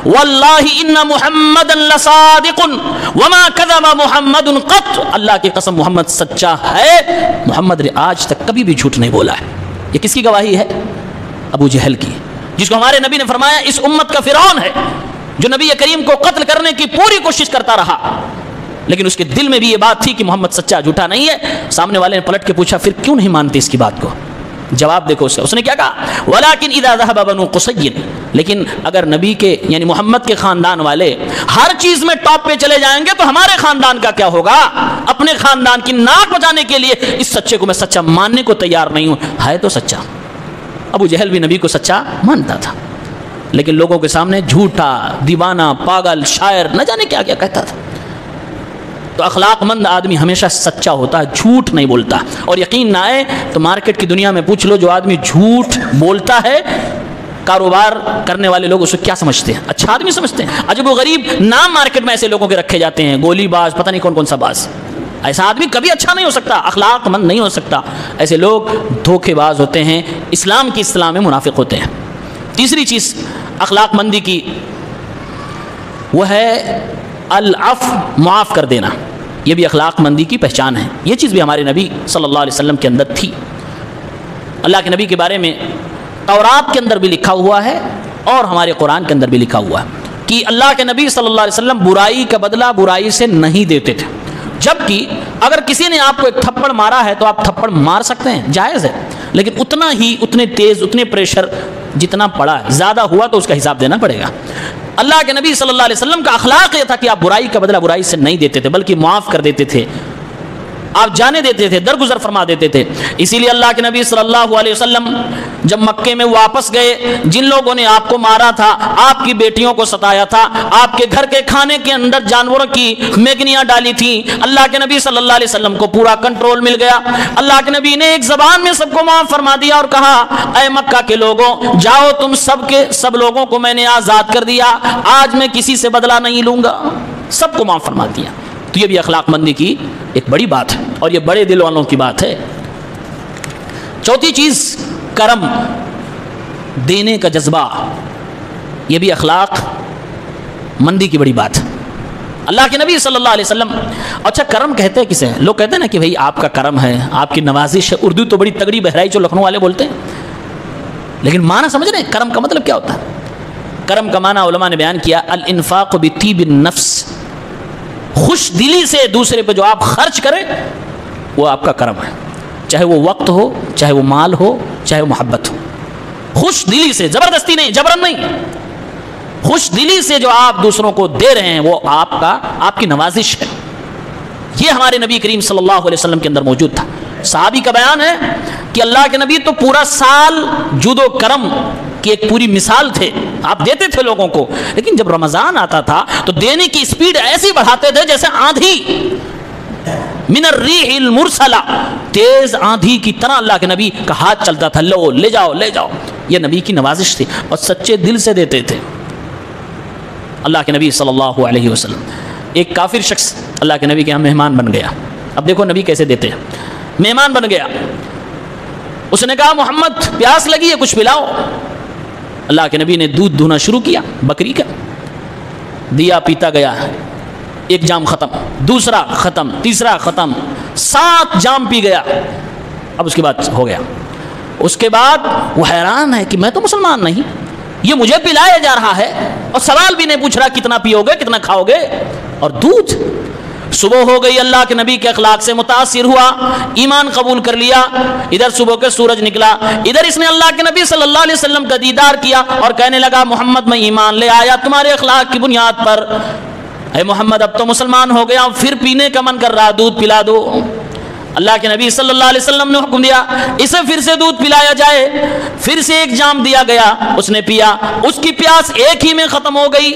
A: واللہ ان محمدا لصادق وما كذب محمد قط، اللہ کی قسم محمد سچا ہے، محمد نے آج تک کبھی بھی جھوٹ نہیں بولا ہے۔ یہ کس کی گواہی ہے؟ ابو جہل کی، جس کو ہمارے نبی نے فرمایا اس امت کا فرعون ہے، جو نبی کریم کو قتل کرنے کی پوری کوشش کرتا رہا، لیکن اس کے دل میں بھی یہ بات تھی کہ محمد سچا جھوٹا نہیں ہے۔ سامنے والے نے پلٹ کے پوچھا پھر کیوں نہیں مانتے اس کی بات کو؟ جواب دیکھو اس نے کیا کہا، ولیکن اذا ذهب بنو قصی، لیکن اگر نبی کے یعنی محمد کے خاندان والے ہر چیز میں ٹاپ پہ چلے جائیں گے تو ہمارے خاندان کا کیا ہوگا؟ اپنے خاندان کی ناک بچانے کے لیے اس سچے کو میں سچا ماننے کو تیار نہیں ہوں۔ ہے تو سچا، ابو جہل بھی نبی کو سچا مانتا تھا، لیکن لوگوں کے سامنے جھوٹا، دیوانہ، پاگل، شاعر، نہ جانے کیا کیا کہتا تھا۔ تو اخلاق مند آدمی ہمیشہ سچا ہوتا ہے، جھوٹ نہیں بولتا۔ اور یقین نہ آئے تو مارکیٹ کی دنیا میں پوچھ لو، جو آدمی جھوٹ بولتا ہے کاروبار کرنے والے لوگ اسے کیا سمجھتے ہیں؟ اچھا آدمی سمجھتے ہیں۔ عجب و غریب نام مارکیٹ میں ایسے لوگوں کے رکھے جاتے ہیں، گولی باز، پتہ نہیں کون کون سا باز۔ ایسا آدمی کبھی اچھا نہیں ہو سکتا، اخلاق مند نہیں ہو سکتا۔ ایسے لوگ دھوکے باز ہوتے ہیں، اسلام کی اصطلاح میں منافق ہوتے ہیں۔ تیسری چیز اخلاق مندی کی وہ ہے العفو، معاف کر دینا، یہ بھی اخلاق مندی کی پہچان ہے۔ یہ چیز بھی ہمارے نبی صلی اللہ علیہ وسلم کے اندر تھی۔ اللہ کے نبی کے بارے میں تورات کے اندر بھی لکھا ہوا ہے اور ہمارے قرآن کے اندر بھی لکھا ہوا ہے کہ اللہ کے نبی صلی اللہ علیہ وسلم برائی کا بدلہ برائی سے نہیں دیتے تھے، جبکہ اگر کسی نے آپ کو ایک تھپڑ مارا ہے تو آپ تھپڑ مار سکتے ہیں، جائز ہے، لیکن اتنا ہی، اتنے تیز، اتنے پریشر جتنا پڑا ہے، زیادہ ہوا تو اس کا حساب دینا پڑے گا۔ اللہ کے نبی صلی اللہ علیہ وسلم کا اخلاق یہ تھا کہ آپ برائی کا بدلہ برائی سے نہیں دیتے تھے، بلکہ معاف کر دیتے تھے، آپ جانے دیتے تھے، درگزر فرما دیتے تھے۔ اسی لیے اللہ کے نبی صلی اللہ علیہ وسلم جب مکے میں واپس گئے، جن لوگوں نے آپ کو مارا تھا، آپ کی بیٹیوں کو ستایا تھا، آپ کے گھر کے کھانے کے اندر جانوروں کی میگنیاں ڈالی تھیں، اللہ کے نبی صلی اللہ علیہ وسلم کو پورا کنٹرول مل گیا۔ اللہ کے نبی نے ایک زبان میں سب کو معاف فرما دیا اور کہا اے مکہ کے لوگوں، جاؤ تم سب کے سب لوگوں کو میں نے آزاد کر دیا، آج میں کسی سے بدلہ نہیں لوں گا، سب کو معاف فرما دیا۔ تو یہ بھی اخلاق مندی کی ایک بڑی بات ہے اور یہ بڑے دل والوں کی بات ہے۔ چوتھی چیز کرم، دینے کا جذبہ، یہ بھی اخلاق مندی کی بڑی بات ہے۔ اللہ کے نبی صلی اللہ علیہ وسلم، اچھا کرم کہتے ہیں کسے؟ لوگ کہتے ہیں نا کہ بھئی آپ کا کرم ہے، آپ کی نوازش ہے، اردو تو بڑی تگڑی بہرائچ جو لکھنؤ والے بولتے ہیں، لیکن معنی سمجھ رہے ہیں کرم کا مطلب کیا ہوتا ہے؟ کرم کا معنی علماء نے بیان کیا الانفاق بطیب النفس، خوش دلی سے دوسرے پہ جو آپ خرچ کریں وہ آپ کا کرم ہے، چاہے وہ وقت ہو، چاہے وہ مال ہو، چاہے وہ محبت ہو، خوش دلی سے، زبردستی نہیں، جبرن نہیں، خوش دلی سے جو آپ دوسروں کو دے رہے ہیں وہ آپ کی نوازش ہے۔ یہ ہمارے نبی کریم صلی اللہ علیہ وسلم کے اندر موجود تھا۔ صحابی کا بیان ہے کہ اللہ کے نبی تو پورا سال جود و کرم کی ایک پوری مثال تھے، آپ دیتے تھے لوگوں کو، لیکن جب رمضان آتا تھا تو دینے کی سپیڈ ایسی بڑھاتے تھے جیسے آندھی، من الریح المرسلہ، تیز آندھی کی طرح اللہ کے نبی کا ہاتھ چلتا تھا، لو لے جاؤ لے جاؤ۔ یہ نبی کی نوازش تھی اور سچے دل سے دیتے تھے اللہ کے نبی صلی اللہ علیہ وسلم۔ ایک کافر شخص اللہ کے نبی کے یہاں مہمان بن گیا۔ اب دیکھو نبی کیسے دیتے ہیں، مہمان بن گیا، اس نے کہا محمد پیاس لگی ہے کچھ پلاؤ، اللہ کے نبی نے دودھ دھونا شروع کیا بکری کا، دیا پیتا گیا، ایک جام ختم، دوسرا ختم، تیسرا ختم، 7 جام پی گیا. اب اس کے بعد ہو گیا. اس کے بعد وہ حیران ہے کہ میں تو مسلمان نہیں، یہ مجھے پلایا جا رہا ہے اور سوال بھی نہیں پوچھ رہا کتنا پیو گے کتنا کھاؤ گے. اور دودھ. صبح ہو گئی، اللہ کے نبی کے اخلاق سے متاثر ہوا، ایمان قبول کر لیا. ادھر صبح کے سورج نکلا، ادھر اس نے اللہ کے نبی صلی اللہ علیہ وسلم کا دیدار کیا اور کہنے لگا محمد میں ایمان لے آیا تمہارے اخلاق کی بنیاد پر. اے محمد اب تو مسلمان ہو گیا، پھر پینے کا من کر رہا، دودھ پلا دو. اللہ کے نبی صلی اللہ علیہ وسلم نے حکم دیا اسے پھر سے دودھ پلایا جائے. پھر سے ایک جام دیا گیا، اس نے پیا، اس کی پیاس ایک ہی میں ختم ہو گئی.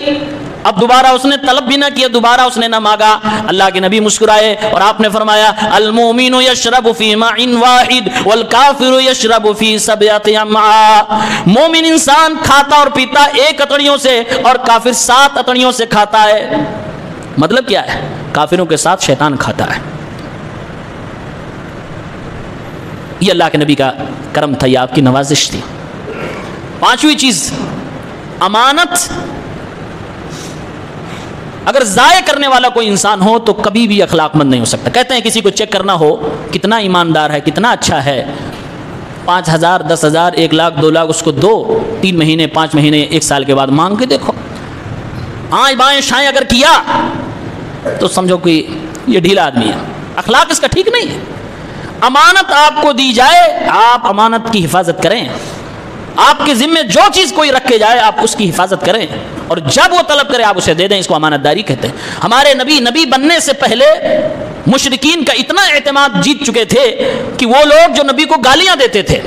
A: اب دوبارہ اس نے طلب بھی نہ کیا، دوبارہ اس نے نہ مانگا. اللہ کے نبی مسکرائے اور آپ نے فرمایا المؤمن یشرب فی ماء واحد والکافر یشرب فی 7 امعاء. مومن انسان کھاتا اور پیتا ایک اتڑیوں سے اور کافر 7 اتڑیوں سے کھاتا ہے. مطلب کیا ہے؟ کافروں کے ساتھ شیطان کھاتا ہے. یہ اللہ کے نبی کا کرم تھا، یہ آپ کی نوازش تھی. 5ویں چیز امانت. اگر ضائع کرنے والا کوئی انسان ہو تو کبھی بھی اخلاق مند نہیں ہو سکتا. کہتے ہیں کسی کو چیک کرنا ہو کتنا ایماندار ہے کتنا اچھا ہے، 5,000 10,000 1 لاکھ 2 لاکھ اس کو دو، 3 مہینے 5 مہینے 1 سال کے بعد مانگ کے دیکھو، آئیں بائیں شائیں اگر کیا تو سمجھو کہ یہ ڈھیلا آدمی ہے، اخلاق اس کا ٹھیک نہیں ہے. امانت آپ کو دی جائے آپ امانت کی حفاظت کریں. آپ کے ذمے جو چیز کوئی رکھے جائے آپ اس کی حفاظت کریں اور جب وہ طلب کرے آپ اسے دے دیں. اس کو امانت داری کہتے ہیں. ہمارے نبی بننے سے پہلے مشرکین کا اتنا اعتماد جیت چکے تھے کہ وہ لوگ جو نبی کو گالیاں دیتے تھے،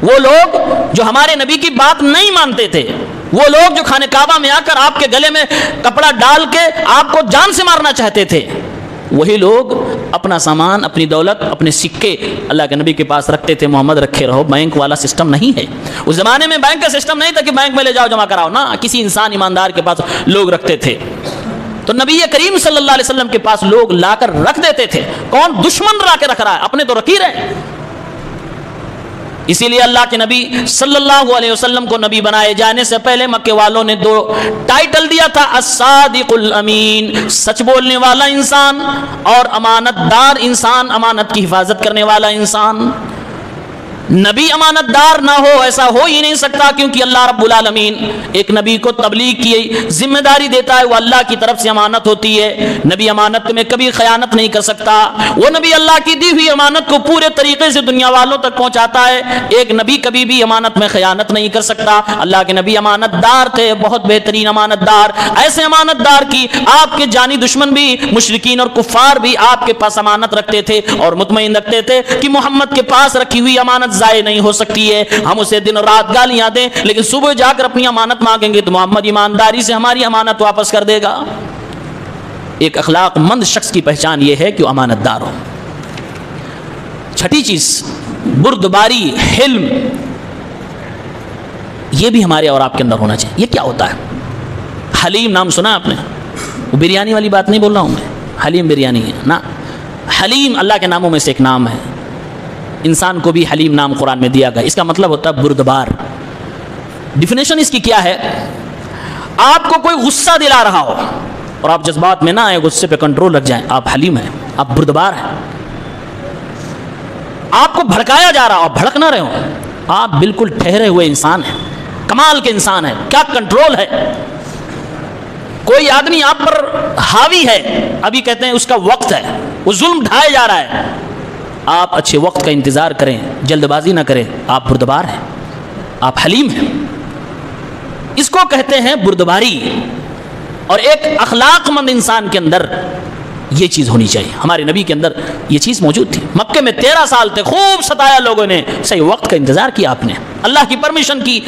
A: وہ لوگ جو ہمارے نبی کی بات نہیں مانتے تھے، وہ لوگ جو خانہ کعبہ میں آ کر آپ کے گلے میں کپڑا ڈال کے آپ کو جان سے مارنا چاہتے تھے، وہی لوگ اپنا سامان اپنی دولت اپنے سکے اللہ کے نبی کے پاس رکھتے تھے. محمد رکھے رہو. بینک والا سسٹم نہیں ہے. اس زمانے میں بینک کا سسٹم نہیں تھا کہ بینک میں لے جاؤ جمع کراؤ، نا کسی انسان ایماندار کے پاس لوگ رکھتے تھے. تو نبی کریم صلی اللہ علیہ وسلم کے پاس لوگ لا کر رکھ دیتے تھے. کون دشمن لا کے رکھ رہا ہے؟ اپنے تو رکھی رہے. اسی لیے اللہ کے نبی صلی اللہ علیہ وسلم کو نبی بنائے جانے سے پہلے مکے والوں نے 2 ٹائٹل دیا تھا، الصادق الامین، سچ بولنے والا انسان، اور امانت دار انسان، امانت کی حفاظت کرنے والا انسان. نبی امانت دار نہ ہو ایسا ہو ہی نہیں سکتا، کیونکہ اللہ رب العالمین ایک نبی کو تبلیغ کی ذمہ داری دیتا ہے، وہ اللہ کی طرف سے امانت ہوتی ہے. نبی امانت میں کبھی خیانت نہیں کر سکتا. وہ نبی اللہ کی دی ہوئی امانت کو پورے طریقے سے دنیا والوں تک پہنچاتا ہے. ایک نبی کبھی بھی امانت میں خیانت نہیں کر سکتا. اللہ کے نبی امانت دار تھے، بہت بہترین امانت دار. ایسے امانت دار کی آپ کے جانی دشمن بھی، مشرکین اور کفار بھی آپ کے پاس امانت رکھتے تھے اور مطمئن رکھتے تھے کہ محمد کے پاس رکھی ہوئی امانت ضائع نہیں ہو سکتی ہے. ہم اسے دن اور رات گالیاں دیں لیکن صبح جا کر اپنی امانت مانگیں گے تو محمد ایمانداری سے ہماری امانت واپس کر دے گا. ایک اخلاق مند شخص کی پہچان یہ ہے کہ وہ امانت دار ہو. 6ٹھی چیز بردباری، حلم. یہ بھی ہمارے اور آپ کے اندر ہونا چاہیے. یہ کیا ہوتا ہے؟ حلیم نام سنا آپ نے؟ وہ بریانی والی بات نہیں بول رہا ہوں میں، حلیم بریانی ہے نا. حلیم اللہ کے ناموں میں سے ایک نام ہے. انسان کو بھی حلیم نام قرآن میں دیا گیا. اس کا مطلب ہوتا ہے بردبار. ڈیفینیشن اس کی کیا ہے؟ آپ کو کوئی غصہ دلا رہا ہو اور آپ جذبات میں نہ آئے، غصے پہ کنٹرول رکھ جائیں، آپ حلیم ہیں، آپ بردبار ہیں. آپ کو بھڑکایا جا رہا ہو، آپ بھڑک نہ رہے ہو، آپ بالکل ٹھہرے ہوئے انسان ہیں، کمال کے انسان ہیں. کیا کنٹرول ہے. کوئی آدمی آپ پر حاوی ہے، ابھی کہتے ہیں اس کا وقت ہے، وہ ظلم ڈھائے جا رہا ہے، آپ اچھے وقت کا انتظار کریں، جلد بازی نہ کریں. آپ بردبار ہیں، آپ حلیم ہیں. اس کو کہتے ہیں بردباری. اور ایک اخلاق مند انسان کے اندر یہ چیز ہونی چاہیے. ہمارے نبی کے اندر یہ چیز موجود تھی. مکے میں 13 سال تھے، خوب ستایا لوگوں نے، صحیح وقت کا انتظار کیا آپ نے، اللہ کی پرمیشن کی،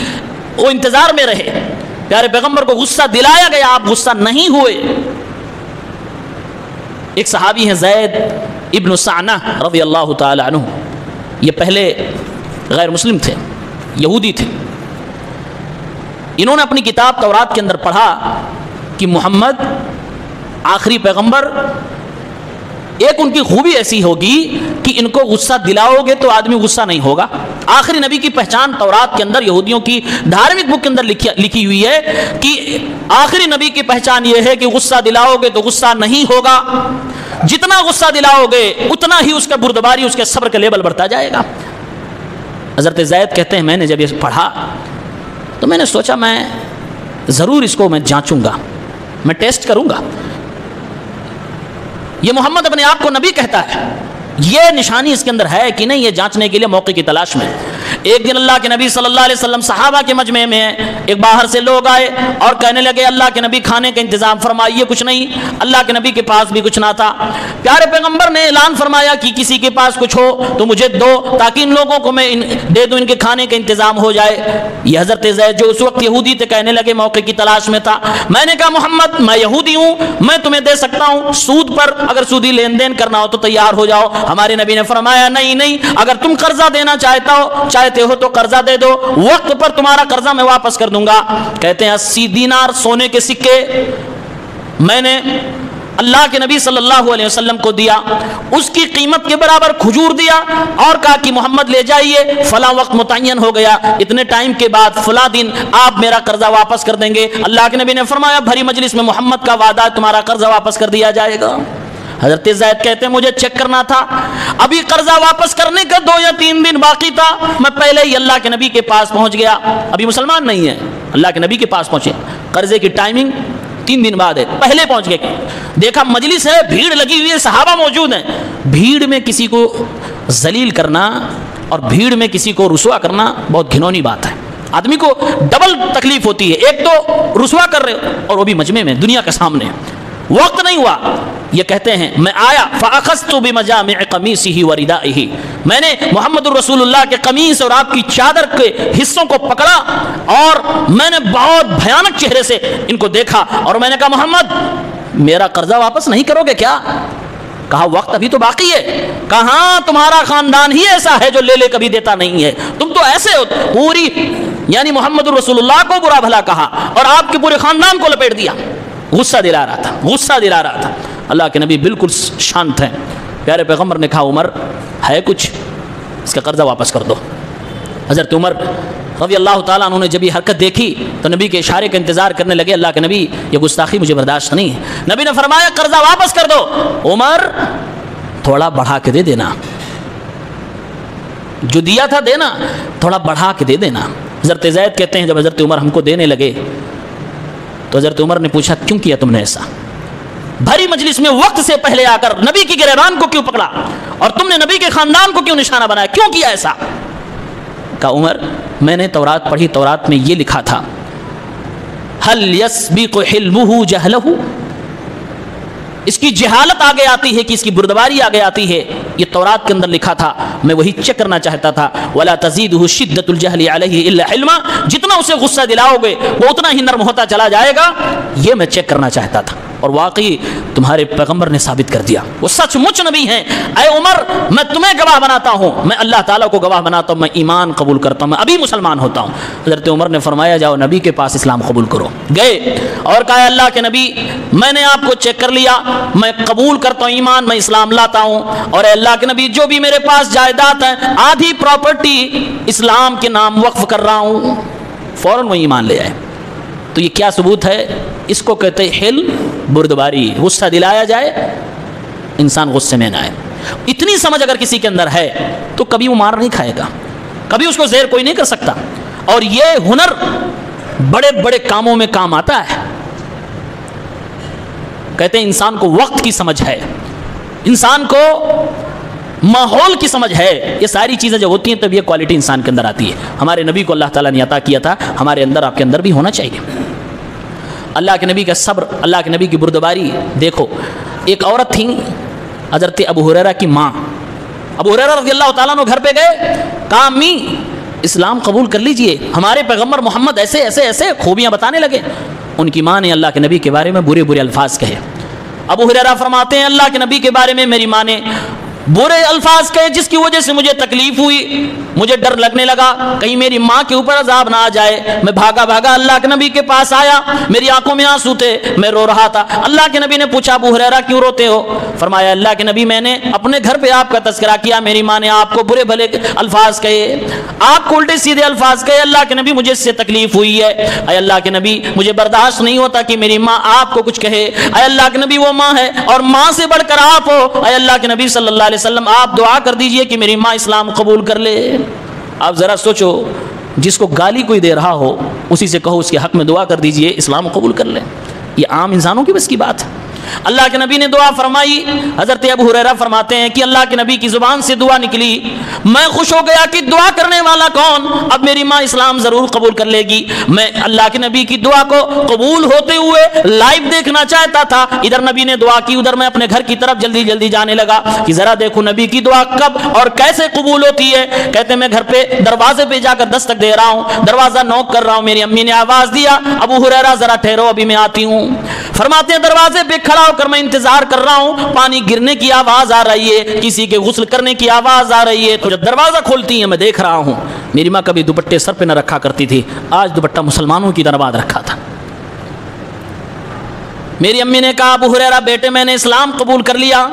A: وہ انتظار میں رہے. پیارے پیغمبر کو غصہ دلایا گیا، آپ غصہ نہیں ہوئے. ایک صحابی ہیں زید ابن سعنہ رضی اللہ تعالی عنہ. یہ پہلے غیر مسلم تھے، یہودی تھے. انہوں نے اپنی کتاب تورات کے اندر پڑھا کہ محمد آخری پیغمبر. ایک ان کی خوبی ایسی ہوگی کہ ان کو غصہ دلاؤ گے تو آدمی غصہ نہیں ہوگا، آخری نبی کی پہچان تورات کے اندر، یہودیوں کی دھارمک بک کے اندر لکھی ہوئی ہے کہ آخری نبی کی پہچان یہ ہے کہ غصہ دلاؤ گے تو غصہ نہیں ہوگا، جتنا غصہ دلاؤ گے اتنا ہی اس کا بردباری، اس کے صبر کا لیول بڑھتا جائے گا۔ حضرت زید کہتے ہیں میں نے جب یہ پڑھا تو میں نے سوچا میں ضرور اس کو میں جانچوں گا، میں ٹیسٹ کروں گا۔ یہ محمد اپنے آپ کو نبی کہتا ہے، یہ نشانی اس کے اندر ہے کہ نہیں، یہ جانچنے کے لیے موقع کی تلاش میں۔ ایک دن اللہ کے نبی صلی اللہ علیہ وسلم صحابہ کے مجمع میں ایک باہر سے لوگ آئے اور کہنے لگے اللہ کے نبی کھانے کا انتظام فرمائیے، کچھ نہیں۔ اللہ کے نبی کے پاس بھی کچھ نہ تھا۔ پیارے پیغمبر نے اعلان فرمایا کہ کسی کے پاس کچھ ہو تو مجھے دو تاکہ ان لوگوں کو میں دے دوں، ان کے کھانے کا انتظام ہو جائے۔ یہ حضرت زید جو اس وقت یہودی تھے کہنے لگے، موقع کی تلاش میں تھا، میں نے کہا محمد میں یہودی ہوں، میں تمہیں دے سکتا ہوں سود پر، اگر سودی لین دین کرنا ہو تو تیار ہو جاؤ۔ ہمارے نبی نے فرمایا نہیں، اگر تم قرضہ دینا چاہتے ہو تو قرضہ دے دو، وقت پر تمہارا قرضہ میں واپس کر دوں گا۔ کہتے ہیں 80 دینار سونے کے سکے میں نے اللہ کے نبی صلی اللہ علیہ وسلم کو دیا، اس کی قیمت کے برابر کھجور دیا اور کہا کہ محمد لے جائیے، فلاں وقت متعین ہو گیا، اتنے ٹائم کے بعد فلاں دن آپ میرا قرضہ واپس کر دیں گے۔ اللہ کے نبی نے فرمایا بھری مجلس میں محمد کا وعدہ، تمہارا قرضہ واپس کر دیا جائے گا۔ حضرت زید کہتے ہیں مجھے چیک کرنا تھا، ابھی قرضہ واپس کرنے کا 2 یا 3 دن باقی تھا، میں پہلے ہی اللہ کے نبی کے پاس پہنچ گیا، ابھی مسلمان نہیں ہے، اللہ کے نبی کے پاس پہنچے، قرضے کی ٹائمنگ 3 دن بعد ہے، پہلے پہنچ گئے۔ دیکھا مجلس ہے، بھیڑ لگی ہوئی ہے، صحابہ موجود ہیں، بھیڑ میں کسی کو ذلیل کرنا اور بھیڑ میں کسی کو رسوا کرنا بہت گھنونی بات ہے، آدمی کو ڈبل تکلیف ہوتی ہے، ایک تو رسوا کر رہے ہو اور وہ بھی مجمع میں دنیا کے سامنے۔ وقت نہیں ہوا، یہ کہتے ہیں میں آیا فاخذت بمجامع قمیصه وردائه، میں نے محمد الرسول اللہ کے قمیص اور آپ کی چادر کے حصوں کو پکڑا اور میں نے بہت بھیانک چہرے سے ان کو دیکھا اور میں نے کہا محمد میرا قرضہ واپس نہیں کرو گے کیا؟ کہا وقت ابھی تو باقی ہے۔ کہاں تمہارا خاندان ہی ایسا ہے جو لے لے کبھی دیتا نہیں ہے، تم تو ایسے ہو پوری، یعنی محمد الرسول اللہ کو برا بھلا کہا اور آپ کے پورے خاندان کو لپیٹ دیا، غصہ دلا رہا تھا۔ اللہ کے نبی بالکل شانت ہیں۔ پیارے پیغمبر نے کہا عمر ہے کچھ، اس کا قرضہ واپس کر دو۔ حضرت عمر رضی اللہ تعالیٰ عنہ نے جب یہ حرکت دیکھی تو نبی کے اشارے کا انتظار کرنے لگے، اللہ کے نبی یہ گستاخی مجھے برداشت نہیں ہے۔ نبی نے فرمایا قرضہ واپس کر دو، عمر تھوڑا بڑھا کے دے دینا، جو دیا تھا دینا، تھوڑا بڑھا کے دے دینا۔ حضرت زید کہتے ہیں جب حضرت عمر ہم کو دینے لگے تو حضرت عمر نے پوچھا کیوں کیا تم نے ایسا؟ بھری مجلس میں وقت سے پہلے آ کر نبی کی گریبان کو کیوں پکڑا اور تم نے نبی کے خاندان کو کیوں نشانہ بنایا، کیوں کیا ایسا؟ کہا عمر میں نے تورات پڑھی، تورات میں یہ لکھا تھا هل يسبق حلمه جهله، اس کی جہالت آگے آتی ہے کہ اس کی بردباری آگے آتی ہے، یہ تورات کے اندر لکھا تھا، میں وہی چیک کرنا چاہتا تھا۔ ولا تزيده شدة الجهل عليه الا علما، جتنا اسے غصہ دلاؤ گے وہ اتنا ہی نرم ہوتا چلا جائے گا، یہ میں چیک کرنا چاہتا تھا اور واقعی تمہارے پیغمبر نے ثابت کر دیا، وہ سچ مچ نبی ہیں۔ اے عمر میں تمہیں گواہ بناتا ہوں، میں اللہ تعالیٰ کو گواہ بناتا ہوں، میں ایمان قبول کرتا ہوں، میں ابھی مسلمان ہوتا ہوں۔ حضرت عمر نے فرمایا جاؤ نبی کے پاس اسلام قبول کرو۔ گئے اور کہا اللہ کے نبی میں نے آپ کو چیک کر لیا، میں قبول کرتا ہوں ایمان، میں اسلام لاتا ہوں، اور اے اللہ کے نبی جو بھی میرے پاس جائیداد ہے آدھی پراپرٹی اسلام کے نام وقف کر رہا ہوں۔ فوراً وہ ایمان لے آئے۔ تو یہ کیا ثبوت ہے؟ اس کو کہتے ہیں حلم، بردباری، غصہ دلایا جائے انسان غصے میں نہ آئے۔ اتنی سمجھ اگر کسی کے اندر ہے تو کبھی وہ مار نہیں کھائے گا، کبھی اس کو زہر کوئی نہیں کر سکتا، اور یہ ہنر بڑے بڑے کاموں میں کام آتا ہے۔ کہتے ہیں انسان کو وقت کی سمجھ ہے، انسان کو ماحول کی سمجھ ہے، یہ ساری چیزیں جب ہوتی ہیں تب یہ کوالٹی انسان کے اندر آتی ہے۔ ہمارے نبی کو اللہ تعالیٰ نے عطا کیا تھا، ہمارے اندر آپ کے اندر بھی ہونا چاہیے۔ اللہ کے نبی کا صبر، اللہ کے نبی کی بردباری دیکھو۔ ایک عورت تھی حضرت ابو ہریرہ کی ماں، ابو ہریرہ رضی اللہ تعالیٰ عنہ گھر پہ گئے، کہا امی اسلام قبول کر لیجئے، ہمارے پیغمبر محمد ایسے ایسے ایسے خوبیاں بتانے لگے۔ ان کی ماں نے اللہ کے نبی کے بارے میں برے برے الفاظ کہے۔ ابو ہریرہ فرماتے ہیں اللہ کے نبی کے بارے میں میری ماں نے برے الفاظ کہے جس کی وجہ سے مجھے تکلیف ہوئی, مجھے ڈر لگنے لگا کہیں میری ماں کے اوپر عذاب نہ آ جائے. میں بھاگا بھاگا اللہ کے نبی کے پاس آیا, میری آنکھوں میں آنسو تھے, میں رو رہا تھا. اللہ کے نبی نے پوچھا ابو ہریرہ کیوں روتے ہو؟ فرمایا اللہ کے نبی میں نے اپنے گھر پہ آپ کا تذکرہ کیا, میری ماں نے آپ کو برے بھلے الفاظ کہے, آپ کو الٹے سیدھے الفاظ کہے. اللہ کے نبی مجھے اس سے تکلیف ہوئی ہے. اے اللہ کے نبی مجھے برداشت نہیں ہوتا کہ میری ماں آپ کو کچھ کہے. اے اللہ کے نبی وہ ماں ہے اور ماں سے بڑھ کر آپ ہو. اے اللہ کے نبی صلی اللہ علیہ وسلم آپ دعا کر دیجئے کہ میری ماں اسلام قبول کر لے. آپ ذرا سوچو, جس کو گالی کوئی دے رہا ہو اسی سے کہو اس کے حق میں دعا کر دیجئے اسلام قبول کر لے. یہ عام انسانوں کی بس کی بات ہے. اللہ کے نبی نے دعا فرمائی. حضرت ابو ہریرہ فرماتے ہیں کہ اللہ کے نبی کی زبان سے دعا نکلی, میں خوش ہو گیا کہ دعا کرنے والا کون, اب میری ماں اسلام ضرور قبول کر لے گی. میں اللہ کے نبی کی دعا کو قبول ہوتے ہوئے لائیو دیکھنا چاہتا تھا. ادھر نبی نے دعا کی, ادھر میں اپنے گھر کی طرف جلدی جلدی جانے لگا کہ ذرا دیکھو نبی کی دعا کب اور کیسے قبول ہوتی ہے. کہتے میں گھر پہ دروازے پہ جا کر دستک دے رہا ہوں, دروازہ نوک کر رہا ہوں, میری امی نے آواز دیا ابو ہریرہ ذرا ٹھہرو ابھی میں آتی ہوں. فرماتے ہیں دروازے پہ کھڑا ہو کر میں انتظار کر رہا ہوں, پانی گرنے کی آواز آ رہی ہے, کسی کے غسل کرنے کی آواز آ رہی ہے. تو جب دروازہ کھولتی ہیں میں دیکھ رہا ہوں میری ماں کبھی دوپٹے سر پہ نہ رکھا کرتی تھی, آج دوپٹہ مسلمانوں کی طرح باندھ رکھا تھا. میری امی نے کہا ابو ہریرہ بیٹے میں نے اسلام قبول کر لیا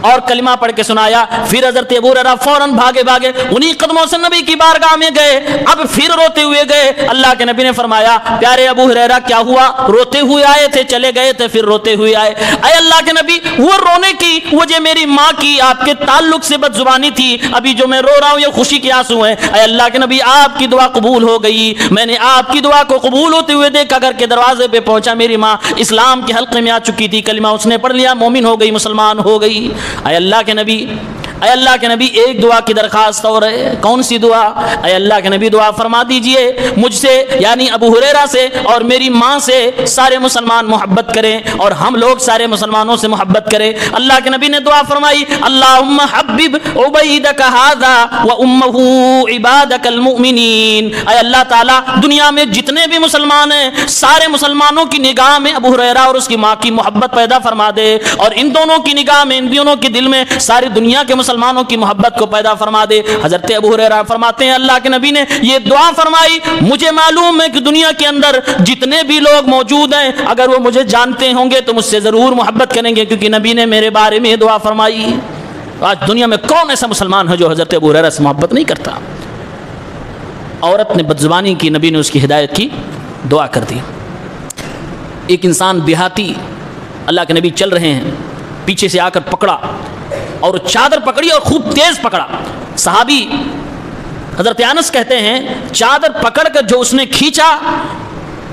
A: اور کلمہ پڑھ کے سنایا. پھر حضرت ابو ہریرہ فوراً بھاگے بھاگے انہی قدموں سے نبی کی بارگاہ میں گئے. اب پھر روتے ہوئے گئے. اللہ کے نبی نے فرمایا پیارے ابو ہریرہ کیا ہوا؟ روتے ہوئے آئے تھے, چلے گئے تھے, پھر روتے ہوئے آئے. اے اللہ کے نبی وہ رونے کی وجہ میری ماں کی آپ کے تعلق سے بد زبانی تھی, ابھی جو میں رو رہا ہوں یہ خوشی کے آنسو ہیں. اے اللہ کے نبی آپ کی دعا قبول ہو گئی. میں نے آپ کی دعا کو قبول ہوتے ہوئے دیکھا, گھر کے دروازے پہ پہنچا, میری ماں اسلام کے حلقے میں آ چکی تھی, کلمہ اس نے پڑھ لیا, مومن ہو گئی, مسلمان ہو گئی. اے اللہ کے نبی اے اللہ کے نبی ایک دعا کی درخواست اور ہے. کون سی دعا؟ اے اللہ کے نبی دعا فرما دیجئے مجھ سے یعنی ابو ہریرہ سے اور میری ماں سے سارے مسلمان محبت کریں اور ہم لوگ سارے مسلمانوں سے محبت کریں. اللہ کے نبی نے دعا فرمائی اللہم حبب عبیدک ھذا وامہ عبادک المؤمنین. اے اللہ تعالیٰ دنیا میں جتنے بھی مسلمان ہیں سارے مسلمانوں کی نگاہ میں ابو ہریرہ اور اس کی ماں کی محبت پیدا فرما دے, اور ان دونوں کی نگاہ میں ان دونوں کے دل میں ساری دنیا کے مسلمانوں کی محبت کو پیدا فرما دے. حضرت ابو ہریرہ فرماتے ہیں اللہ کے نبی نے یہ دعا فرمائی, مجھے معلوم ہے کہ دنیا کے اندر جتنے بھی لوگ موجود ہیں اگر وہ مجھے جانتے ہوں گے تو مجھ سے ضرور محبت کریں گے, کیونکہ نبی نے میرے بارے میں یہ دعا فرمائی. آج دنیا میں کون ایسا مسلمان ہے جو حضرت ابو ہریرہ سے محبت نہیں کرتا؟ عورت نے بدزبانی کی, نبی نے اس کی ہدایت کی, دعا کر دی. ایک انسان دیہاتی اللہ کے نبی چل رہے ہیں, پیچھے سے آ کر پکڑا اور چادر پکڑی اور خوب تیز پکڑا. صحابی حضرت انس کہتے ہیں چادر پکڑ کر جو اس نے کھینچا,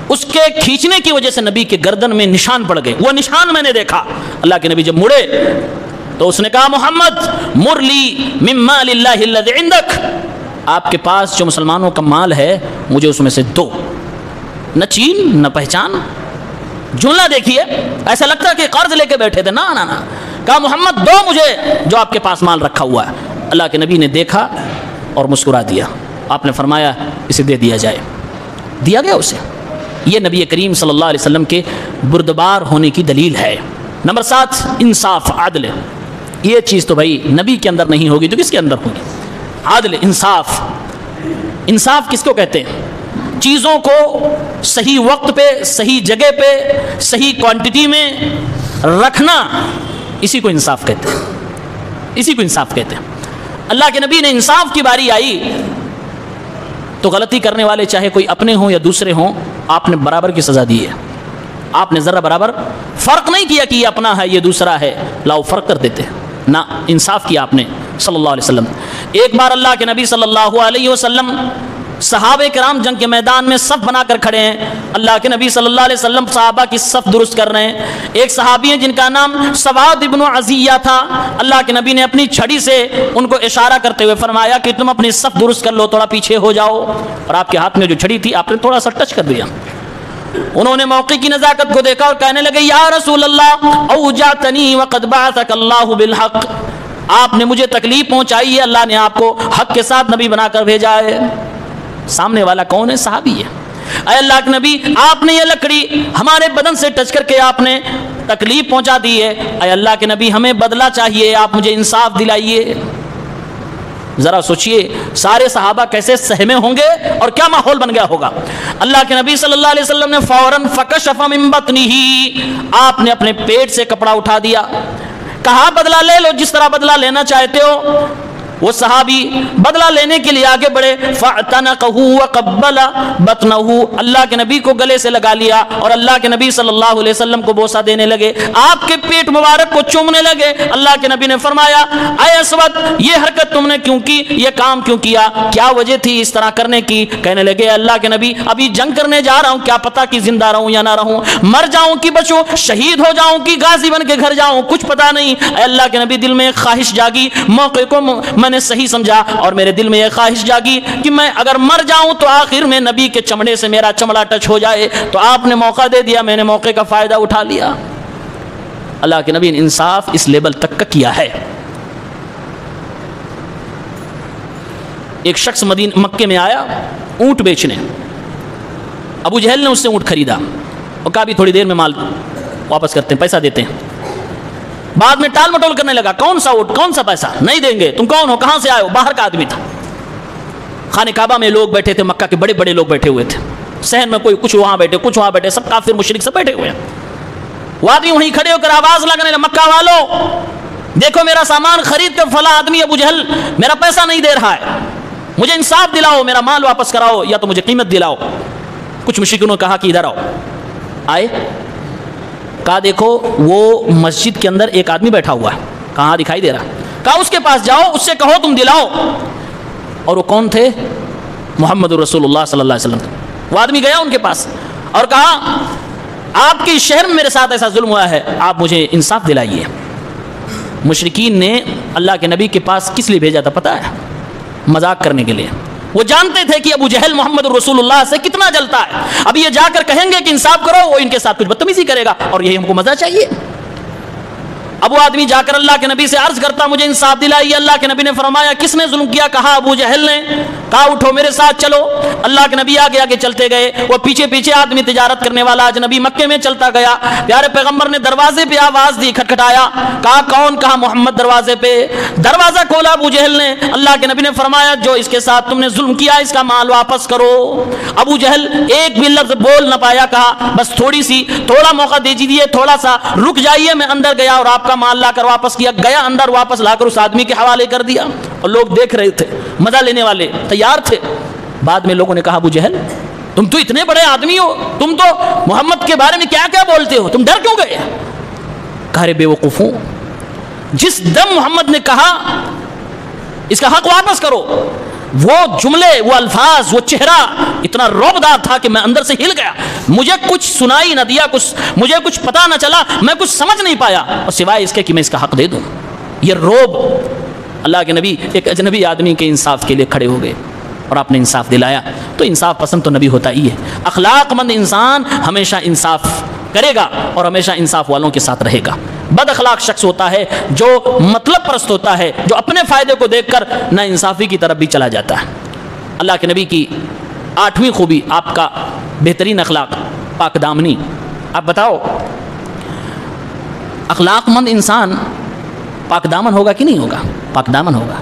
A: اس کے کھینچنے کی وجہ سے نبی کے گردن میں نشان پڑ گئے. وہ نشان میں نے دیکھا. اللہ کے نبی جب مڑے تو اس نے کہا محمد مر لی من مال اللہ الذی عندک, آپ کے پاس جو مسلمانوں کا مال ہے مجھے اس میں سے دو. نہ چین نہ پہچان, جملہ دیکھیے ایسا لگتا ہے کہ قرض لے کے بیٹھے تھے. نہ کہا محمد دو مجھے جو آپ کے پاس مال رکھا ہوا ہے. اللہ کے نبی نے دیکھا اور مسکرا دیا. آپ نے فرمایا اسے دے دیا جائے. دیا گیا اسے. یہ نبی کریم صلی اللہ علیہ وسلم کے بردبار ہونے کی دلیل ہے. نمبر 7 انصاف, عدل. یہ چیز تو بھائی نبی کے اندر نہیں ہوگی تو کس کے اندر ہوگی؟ عدل, انصاف. انصاف کس کو کہتے ہیں؟ چیزوں کو صحیح وقت پہ, صحیح جگہ پہ, صحیح کوانٹٹی میں رکھنا, اسی کو انصاف کہتے ہیں. اسی کو انصاف کہتے ہیں. اللہ کے نبی نے انصاف کی باری آئی تو غلطی کرنے والے چاہے کوئی اپنے ہوں یا دوسرے ہوں, آپ نے برابر کی سزا دی ہے. آپ نے ذرا برابر فرق نہیں کیا کہ یہ اپنا ہے یہ دوسرا ہے, لاؤ فرق کر دیتے. نہ, انصاف کیا آپ نے صلی اللہ علیہ وسلم. ایک بار اللہ کے نبی صلی اللہ علیہ وسلم صحابہ کرام جنگ کے میدان میں صف بنا کر کھڑے ہیں. اللہ کے نبی صلی اللہ علیہ وسلم صحابہ کی صف درست کر رہے ہیں. ایک صحابی ہیں جن کا نام سواد ابن عزیہ تھا. اللہ کے نبی نے اپنی چھڑی سے ان کو اشارہ کرتے ہوئے فرمایا کہ تم اپنی صف درست کر لو, تھوڑا پیچھے ہو جاؤ. اور آپ کے ہاتھ میں جو چھڑی تھی آپ نے تھوڑا سا ٹچ کر دیا. انہوں نے موقع کی نزاکت کو دیکھا اور کہنے لگے یا رسول اللہ اوجعتنی وقد بعثک اللہ بالحق, آپ نے مجھے تکلیف پہنچائی ہے, اللہ نے آپ کو حق کے ساتھ نبی بنا کر بھیجا ہے. سامنے والا کون ہے؟ صحابی ہے. اے اللہ کے نبی آپ نے یہ لکڑی ہمارے بدن سے ٹچ کر کے آپ نے تکلیف پہنچا دی ہے، اے اللہ کے نبی ہمیں بدلہ چاہیے، آپ مجھے انصاف دلائیے۔ ذرا سوچئے سارے صحابہ کیسے سہمے ہوں گے اور کیا ماحول بن گیا ہوگا۔ اللہ کے نبی صلی اللہ علیہ وسلم نے فوراً فکشف من بطنہ، آپ نے اپنے پیٹ سے کپڑا اٹھا دیا، کہا بدلہ لے لو جس طرح بدلہ لینا چاہتے ہو۔ وہ صحابی بدلہ لینے کے لیے آگے بڑھے، فاعتنقہ وقبل بطنہ، اللہ کے نبی کو گلے سے لگا لیا اور اللہ کے نبی صلی اللہ علیہ وسلم کو بوسہ دینے لگے، آپ کے پیٹ مبارک کو چومنے لگے۔ اللہ کے نبی نے فرمایا اے اسود یہ حرکت تم نے کیوں کی، یہ کام کیوں کیا، کیا وجہ تھی اس طرح کرنے کی؟ کہنے لگے اللہ کے نبی ابھی جنگ کرنے جا رہا ہوں، کیا پتا کہ زندہ رہوں یا نہ رہوں، مر جاؤں کہ بچوں، شہید ہو جاؤں کہ غازی بن کے گھر جاؤں، کچھ پتا نہیں۔ اے اللہ کے نبی دل میں ایک خواہش جاگی، موقع کو میں نے صحیح سمجھا اور میرے دل میں یہ خواہش جاگی کہ میں اگر مر جاؤں تو آخر میں نبی کے چمڑے سے میرا چمڑا ٹچ ہو جائے، تو آپ نے موقع دے دیا، میں نے موقع کا فائدہ اٹھا لیا۔ اللہ کے نبی نے انصاف اس لیول تک کا کیا ہے۔ ایک شخص مکے میں آیا اونٹ بیچنے، ابو جہل نے اس سے اونٹ خریدا اور کہا بھی تھوڑی دیر میں مال واپس کرتے ہیں، پیسہ دیتے ہیں۔ بعد میں ٹال مٹول کرنے لگا، کون سا اونٹ، کون سا پیسہ، نہیں دیں گے، تم کون ہو، کہاں سے آئے ہو؟ باہر کا آدمی تھا۔ خانہ کعبہ میں لوگ بیٹھے تھے، مکہ کے بڑے بڑے لوگ بیٹھے ہوئے تھے، صحن میں کوئی کچھ وہاں بیٹھے کچھ وہاں بیٹھے، سب کافر مشرک سب بیٹھے ہوئے ہیں۔ وہ آدمی وہیں کھڑے ہو کر آواز لگانے لگا، مکہ والو دیکھو میرا سامان خرید کر فلاں آدمی ابو جہل میرا پیسہ نہیں دے رہا ہے، مجھے انصاف دلاؤ، میرا مال واپس کراؤ یا تو مجھے قیمت دلاؤ۔ کچھ مشرکوں نے کہا کہ ادھر آؤ، آئے، کہا دیکھو وہ مسجد کے اندر ایک آدمی بیٹھا ہوا ہے، کہاں دکھائی دے رہا، کہا اس کے پاس جاؤ، اس سے کہو تم دلاؤ۔ اور وہ کون تھے؟ محمد رسول اللہ صلی اللہ علیہ وسلم۔ وہ آدمی گیا ان کے پاس اور کہا آپ کے شہر میں میرے ساتھ ایسا ظلم ہوا ہے، آپ مجھے انصاف دلائیے۔ مشرکین نے اللہ کے نبی کے پاس کس لیے بھیجا تھا پتہ ہے؟ مذاق کرنے کے لیے۔ وہ جانتے تھے کہ ابو جہل محمد رسول اللہ سے کتنا جلتا ہے، اب یہ جا کر کہیں گے کہ انصاف کرو، وہ ان کے ساتھ کچھ بدتمیزی کرے گا اور یہی ہم کو مزہ چاہیے۔ اب وہ آدمی جا کر اللہ کے نبی سے عرض کرتا مجھے انصاف دلائیے۔ اللہ کے نبی نے فرمایا کس نے ظلم کیا؟ کہا ابو جہل نے۔ کہا اٹھو میرے ساتھ چلو۔ اللہ کے نبی آگے آگے چلتے گئے، وہ پیچھے پیچھے آدمی تجارت کرنے والا اجنبی مکے میں چلتا گیا۔ پیارے پیغمبر نے دروازے پہ آواز دی، کھٹکھٹایا، کہا کون؟ کہا محمد دروازے پہ۔ دروازہ کھولا ابو جہل نے۔ اللہ کے نبی نے فرمایا جو اس کے ساتھ تم نے ظلم کیا اس کا مال واپس کرو۔ ابو جہل ایک بھی لفظ بول نہ پایا، کہا بس تھوڑا موقع دے دیجیے، تھوڑا سا رک جائیے، میں اندر گیا اور آپ کا مال لا کر واپس کیا۔ گیا اندر، واپس لا کر اس آدمی کے حوالے کر دیا اور لوگ دیکھ رہے تھے، مزہ لینے والے تیار تھے۔ بعد میں لوگوں نے کہا ابو جہل تم تو اتنے بڑے آدمی ہو، تم تو محمد کے بارے میں کیا کیا بولتے ہو، تم ڈر کیوں گئے؟ کہا رے بے وقوفوں، جس دم محمد نے کہا اس کا حق واپس کرو، وہ جملے، وہ الفاظ، وہ چہرہ اتنا رعبدار تھا کہ میں اندر سے ہل گیا، مجھے کچھ سنائی نہ دیا، مجھے کچھ پتا نہ چلا، میں کچھ سمجھ نہیں پایا اور سوائے اس کے کہ میں اس کا حق دے دوں۔ یہ رعب۔ اللہ کے نبی ایک اجنبی آدمی کے انصاف کے لیے کھڑے ہو گئے اور آپ نے انصاف دلایا۔ تو انصاف پسند تو نبی ہوتا ہی ہے۔ اخلاق مند انسان ہمیشہ انصاف کرے گا اور ہمیشہ انصاف والوں کے ساتھ رہے گا۔ بد اخلاق شخص ہوتا ہے جو مطلب پرست ہوتا ہے، جو اپنے فائدے کو دیکھ کر نا انصافی کی طرف بھی چلا جاتا ہے۔ اللہ کے نبی کی 8ویں خوبی، آپ کا بہترین اخلاق، پاک دامنی۔ آپ بتاؤ اخلاق مند انسان پاک دامن ہوگا کہ نہیں ہوگا؟ پاک دامن ہوگا۔